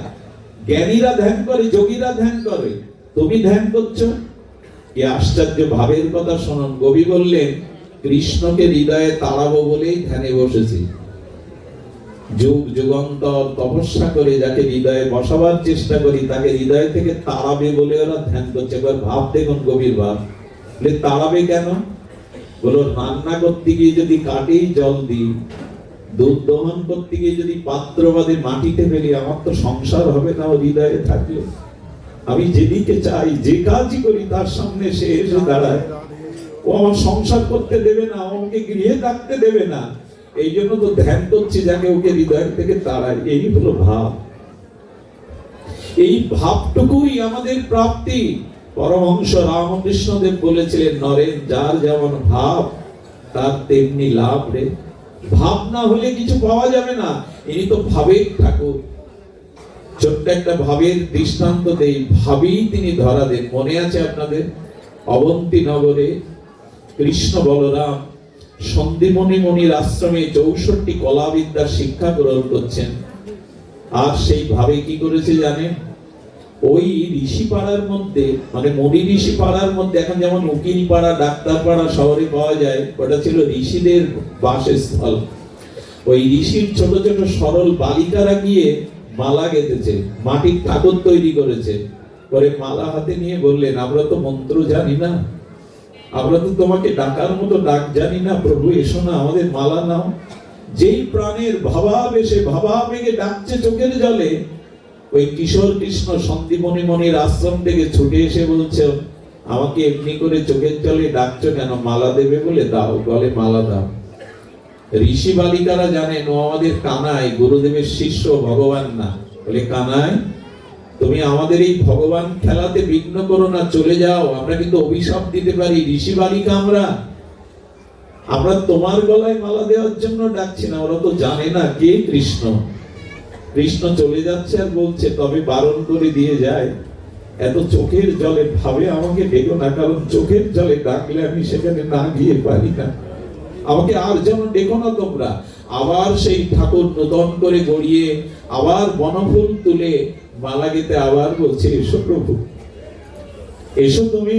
জ্ঞানীরা ধ্যান করে, যোগীরা ধ্যান করে, তুমি ধ্যান করছো। কি আশ্চর্য ভাবের কথা শুনুন। কবি বললেন, কৃষ্ণকে হৃদয়ে তাড়াবো বলেই ধ্যানে বসেছি। যুগ যুগান্তর তপস্যা করে যাকে হৃদয়ে বসাবার চেষ্টা করি, তাকে হৃদয় থেকে তাড়াবে বলে ওরা ধ্যান করছে। একবার ভাব দেখুন, গভীর ভাব। তাড়াবে কেন? বলো, রান্না করতে গিয়ে যদি কাঠেই জল দিই, দুধ দহন করতে গিয়ে যদি পাত্র বাদে মাটিতে ফেলি, আমার তো সংসার হবে না ও হৃদয়ে থাকলে। আমি যেদিকে চাই, যে কাজই করি, তার সামনে সে এসে দাঁড়ায়। ও আমার সংসার করতে দেবে না, আমাকে গৃহে থাকতে দেবে না। এই জন্য তো ধ্যান করছি যাকে, ওকে হৃদয় থেকে তাড়াই। এই হলো ভাব। এই ভাবটুকুই আমাদের প্রাপ্তি। পরমহংস রামকৃষ্ণদেব বলেছিলেন, নরেন যার যেমন ভাব তার তেমনি লাভ রে। ভাব না হলে কিছু পাওয়া যাবে না। ইনি তো ভাবের ঠাকুর। ছোট্ট একটা ভাবের দৃষ্টান্ত দেই, ভাবেই তিনি ধরা দেন। মনে আছে আপনাদের? অবন্তী নগরে কৃষ্ণ বলরাম সন্দীপনী মনির আশ্রমে 64 কলাবিদ্যার শিক্ষা গ্রহণ করছেন। আর সেই ভাবে কি করেছে জানেন? ওই ঋষি পাড়ার মধ্যে, মানে মনি ঋষি পাড়ার মধ্যে, এখন যেমন উকিল পাড়া, ডাক্তার পাড়া শহরে পাওয়া যায়, ওটা ছিল ঋষিদের বাসস্থল। ওই ঋষির ছোট ছোট সরল বালিকারা গিয়ে মালা গেঁথেছে, মাটির ঠাকুর তৈরি করেছে। পরে মালা হাতে নিয়ে বললেন, আমরা তো মন্ত্র জানি না, আমরা তো তোমাকে ডাকার মতো ডাক জানি না, প্রভু এসো না, আমাদের মালা নাও। যেই প্রাণের ভাবাবেশে ভাবাবেগে ডাকছে চোখের জলে, ওই কিশোর কৃষ্ণ সন্দীপনী মনির আশ্রম থেকে ছুটে এসে বলছে, আমাকে এমনি করে চোখের জলে ডাকছো কেন? মালা দেবে বলে দাও, গলে মালা দাও। ঋষি বালিকারা জানেন ও আমাদের কানাই, গুরুদেবের শিষ্য, ভগবান না। বলে, কানাই তুমি আমাদের এই ভগবান খেলাতে বিঘ্ন করো না, চলে যাও। আমরা কিন্তু অভিশাপ দিতে পারি। ঋষি বালিকা আমরা তোমার গলায় মালা দেওয়ার জন্য ডাকছি না। ওরা তো জানে না কে কৃষ্ণ। কৃষ্ণ চলে যাচ্ছে আর বলছে, তবে বারণ করে দিয়ে যায়, এত চোখের জলে ভাবে আমাকে ডেকো না, কারণ চোখের জলে ডাকলে আমি সেখানে না গিয়ে পারি না। আমাকে আর যেন ডেকো না তোমরা। আবার সেই ঠাকুর নূতন করে গড়িয়ে, আবার বনফুল তুলে মালা গেতে আবার বলছে, এসো প্রভু, এসো তুমি,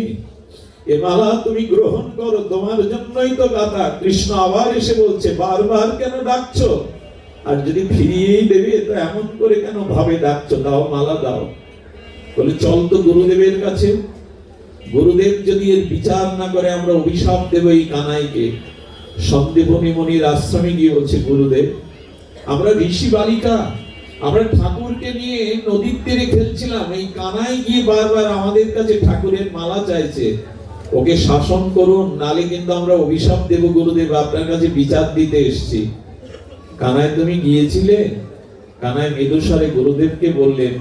এ মালা তুমি গ্রহণ করো, তোমার জন্যই তো গাথা। কৃষ্ণ আবার এসে বলছে, বারবার কেন ডাকছো? আর যদি ফিরিয়েই দেবে তো এমন করে কেন ভাবে ডাকছো, দাও মালা দাও। বলে চল তো গুরুদেবের কাছে, গুরুদেব যদি এর বিচার না করে আমরা অভিশাপ দেব এই কানাইকে। সন্দীপনী মনির আশ্রমে গিয়ে বলছে, গুরুদেব আমরা ঋষি বালিকা, আমরা ঠাকুরকে নিয়ে নদীর তীরে খেলছিলাম, এই কানাই গিয়ে বারবার আমাদের কাছে ঠাকুরের মালা চাইছে, ওকে শাসন করুন, নালে কিন্তু আমরা অভিশাপ দেব গুরুদেব, আপনার কাছে বিচার দিতে এসেছি। কানাই তুমি গিয়েছিলে? কানাই মৃদুস্বরে গুরুদেবকে বললেন,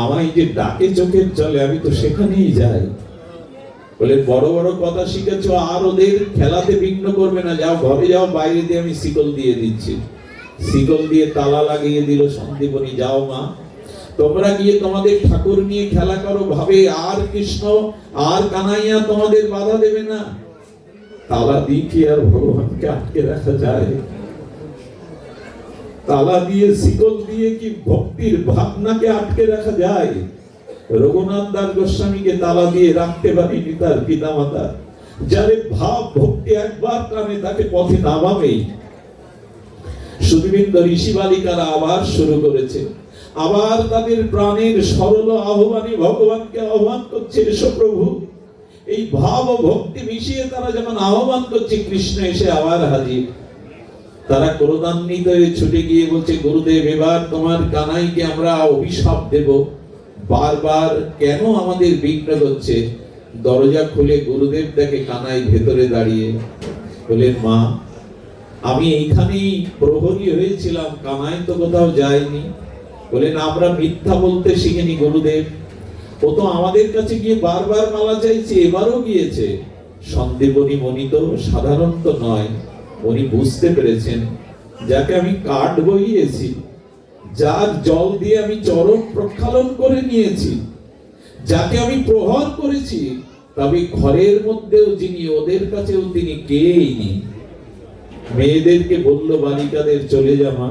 আমায় যে ডাকে চোখের জলে, আমি তো সেখানেই যাই। বলে বড় বড় কথা শিখেছো, আর ওদের খেলাতে বিঘ্ন করবে না, যাও ঘরে যাও, বাইরে দিয়ে আমি শিকল দিয়ে দিচ্ছি। শিকল দিয়ে তালা লাগিয়ে দিল সন্দীপনী, যাও মা তোমরা গিয়ে তোমাদের ঠাকুর নিয়ে খেলা করো, ভাবে আর কৃষ্ণ আর কানাইয়া তোমাদের বাধা দেবে না। তালা দিয়ে কি আর ভগবানকে আটকে রাখা যায়? তালা দিয়ে শিকল দিয়ে কি ভক্তির ভাবনাকে আটকে রাখা যায়? রঘুনাথ দাস গোস্বামীকে তালা দিয়ে রাখতে পারেনি তার পিতামাতা, যারে ভাব ভক্তি একবার প্রাণে তাকে পথে নামাবেই। সুধীবৃন্দ, ঋষি বালিকারা আবার শুরু করেছে, আবার তাদের প্রাণের সরল আহ্বানে ভগবানকে আহ্বান করছে, এসো প্রভু। এই ভাব ও ভক্তি মিশিয়ে তারা যখন আহ্বান করছে, কৃষ্ণ এসে আবার হাজির। তারা ক্রোধান্বিত হয়ে ছুটে গিয়ে বলছে, গুরুদেব এবার তোমার কানাইকে আমরা অভিশাপ দেব, বারবার কেন আমাদের বিঘ্ন করছে। দরজা খুলে গুরুদেব দেখে কানাই ভেতরে দাঁড়িয়ে। বলেন, মা আমি এইখানেই প্রহরী হয়েছিলাম, কানাই তো কোথাও যায়নি। বলেন, আমরা মিথ্যা বলতে শিখিনি গুরুদেব, ও তো আমাদের কাছে গিয়ে বারবার মালা চাইছে, এবারও গিয়েছে। সন্দীপনী মণি তো সাধারণত নয়, উনি বুঝতে পেরেছেন যাকে আমি কাঠ বইয়েছি, যার জল দিয়ে আমি চরণ প্রক্ষালন করে নিয়েছি, যাকে আমি প্রহার করেছি, তবে ঘরের মধ্যেও যিনি, ওদের কাছেও তিনি কেই নেই। মেয়েদেরকে বলল, বালিকাদের চলে যাওয়া,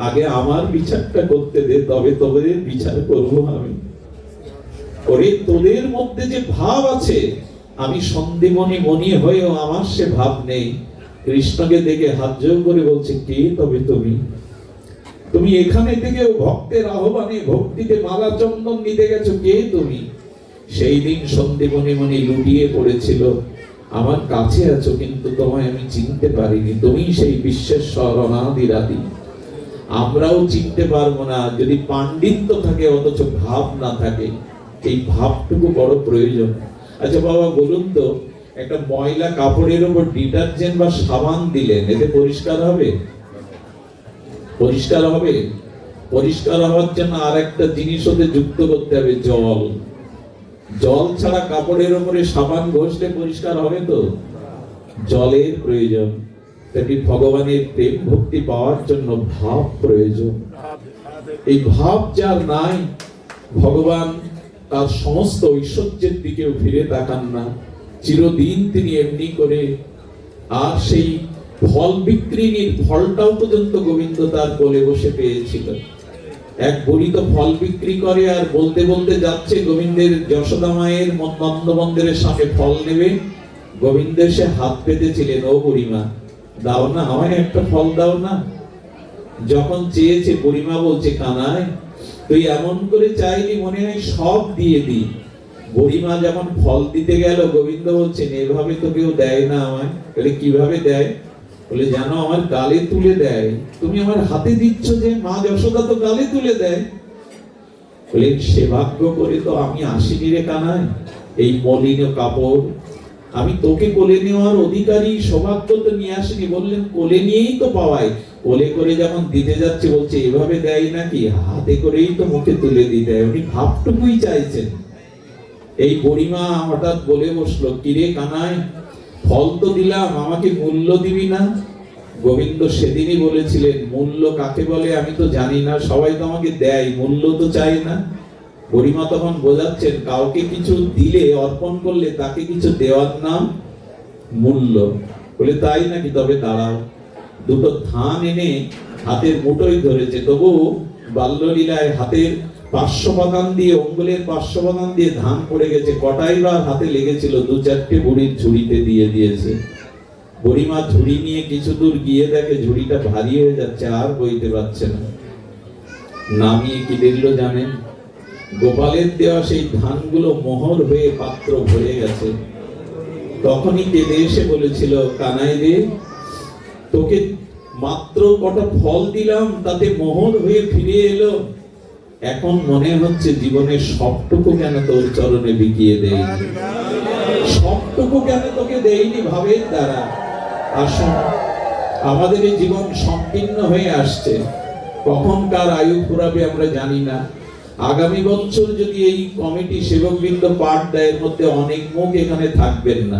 আগে আমার বিচারটা করতে দে, তবে তোদের বিচার করব আমি। ওরে তোদের মধ্যে যে ভাব আছে, আমি সন্দীপনী মণি হয়েও আমার সে ভাব নেই। কৃষ্ণকে দেখে হাত জোড় করে বলছে, কে তবে তুমি? তুমি এখানে থেকে ভক্তের আহ্বানে ভক্তিতে মালা চন্দন নিতে গেছো, কে তুমি? সেই দিন সন্দীপনী মণি লুটিয়ে পড়েছিল, আমার কাছে আছো কিন্তু তোমায় আমি চিনতে পারিনি, তুমি সেই বিশ্বেশ্বর অনাদিরাদি। আমরাও চিনতে পারবো না যদি পাণ্ডিত্য থাকে অথচ ভাব না থাকে। এই ভাবটুকু বড় প্রয়োজন। আচ্ছা বাবা বলুন তো, একটা ময়লা কাপড়ের উপর ডিটারজেন্ট বা সাবান দিলেন, এতে পরিষ্কার হবে? পরিষ্কার হবে? পরিষ্কার হওয়ার জন্য আর একটা জিনিস ওতে যুক্ত করতে হবে, জল। জল ছাড়া কাপড়ের উপরে সাবান ঘষলে পরিষ্কার হবে তো? জলের প্রয়োজন। তেমনি ভগবানের প্রেম ভক্তি পাওয়ার জন্য ভাব প্রয়োজন। এই ভাব যার নাই, ভগবান তার সমস্ত ঐশ্বর্যের দিকেও ফিরে তাকান না, চিরদিন তিনি এমনি করে। আর সেই ফল বিক্রির ফলটাও পর্যন্ত গোবিন্দ তার কোলে বসে পেয়েছিল। এক বুড়ি তো ফল বিক্রি করে, আর বলতে বলতে যাচ্ছে গোবিন্দের, যশোদা মায়ের নন্দ মন্দিরের সামনে ফল নেবে, গোবিন্দ সে হাত পেতেছিলেন, ও বুড়িমা দাও না, আমায় একটা ফল দাও না। যখন চেয়েছে, বুড়িমা বলছে, কানাই তুই এমন করে চাইলি মনে হয় সব দিয়ে দি। বুড়িমা যখন ফল দিতে গেল, গোবিন্দ বলছেন, এভাবে তো কেউ দেয় না আমায়। বলে কিভাবে দেয়? বলে জানো, আমার গালে তুলে দেয়। তুমি আমার হাতে দিচ্ছ যে? মা যশোদা তো গালে তুলে দেয়। বলে সে ভাগ্য করে তো আমি আসিনি রে কানাই, এই মলিন কাপড় আমি তোকে কোলে নেওয়ার অধিকারী, সৌভাগ্য তো নিয়ে আসিনি। বললেন কোলে নিয়েই তো পাওয়াই। কোলে করে যখন দিতে যাচ্ছে, বলছে এভাবে দেয় নাকি, হাতে করেই তো মুখে তুলে দিতে হয়। উনি ভাবটুকুই চাইছেন। এই বুড়িমা হঠাৎ বলে বসলো, কিরে কানাই ফল তো দিলাম, আমাকে মূল্য দিবি না? গোবিন্দ সেদিনই বলেছিলেন, মূল্য কাকে বলে আমি তো জানি না, সবাই তো আমাকে দেয়, মূল্য তো চাই না। বুড়িমা তখন বোঝাচ্ছেন, কাউকে কিছু দিলে, অর্পণ করলে তাকে কিছু দেওয়ার নাম মূল্য। বলে তাই নাকি? তবে দাঁড়াও। দুটো ধান এনে হাতের মুঠোয় ধরেছে, তবু বাল্যলীলায় হাতের 500 বাদান দিয়ে, অঙ্গুলের 500 বাদান দিয়ে ধান পড়ে গেছে, কটাই বার হাতে লেগেছিল, 2-4টে বুড়ির ঝুড়িতে দিয়ে দিয়েছে। বুড়িমা ঝুড়ি নিয়ে কিছু দূর গিয়ে দেখে ঝুড়িটা ভারী হয়ে যাচ্ছে, আর বইতে পারছে না। নামিয়ে কি দেখলো জানেন? গোপালের দেওয়া সেই ধানগুলো মোহর হয়ে পাত্র ভরে গেছে। তখনই কেঁদে এসে বলেছিল, কানাই রে, তোকে মাত্র কটা ফল দিলাম, তাতে মোহর হয়ে ফিরে এলো। এখন মনে হচ্ছে জীবনের সবটুকু কেন তোর চরণে বিকিয়ে দেয়নি, সবটুকু কেন তোকে দেয়নি ভাবের দ্বারা। আসুন, আমাদের এই জীবন সংকীর্ণ হয়ে আসছে, কখন কার আয়ু ফুরাবে আমরা জানি না। আগামী বছর যদি এই কমিটি সেবকবৃন্দ পাঠ দেয়, এর মধ্যে অনেক মুখ এখানে থাকবেন না।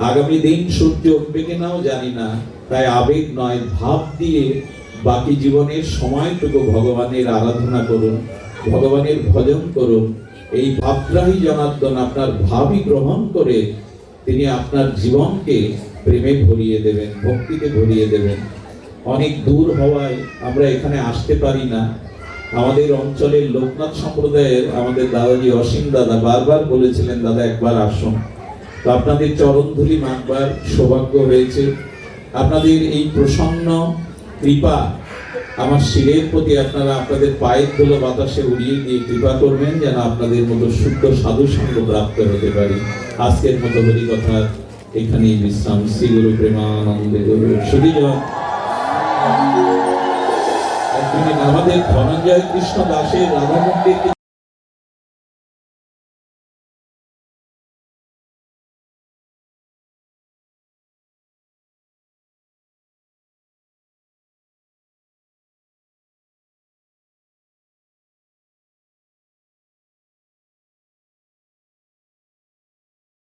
আগামী দিন সূর্য উঠবে কিনাও জানি না। তাই আবেগ নয়, ভাব দিয়ে বাকি জীবনের সময়টুকু ভগবানের আরাধনা করুন, ভগবানের ভজন করুন। এই ভাবগ্রাহী জনার্দন আপনার ভাবই গ্রহণ করে তিনি আপনার জীবনকে প্রেমে ভরিয়ে দেবেন, ভক্তিতে ভরিয়ে দেবেন। অনেক দূর হওয়ায় আমরা এখানে আসতে পারি না। আমাদের অঞ্চলের লোকনাথ সম্প্রদায়ের আমাদের দাদাজি অসীম দাদা বারবার বলেছিলেন, দাদা একবার আসুন। তো আপনাদের চরণধুলি মাখবার সৌভাগ্য হয়েছে। আপনাদের এই প্রসন্ন কৃপা আমার শিরের প্রতি আপনারা আপনাদের পায়ের ধুলো বাতাসে উড়িয়ে দিয়ে কৃপা করবেন, যেন আপনাদের মতো শুদ্ধ সাধু সঙ্গ প্রাপ্ত হতে পারি। আজকের মতো হরি কথা এখানেই বিশ্রাম। শ্রী গুরু প্রেমানন্দে গুরু সুধীজন। আমাদের ধনঞ্জয় কৃষ্ণ দাসের রাধা মন্দির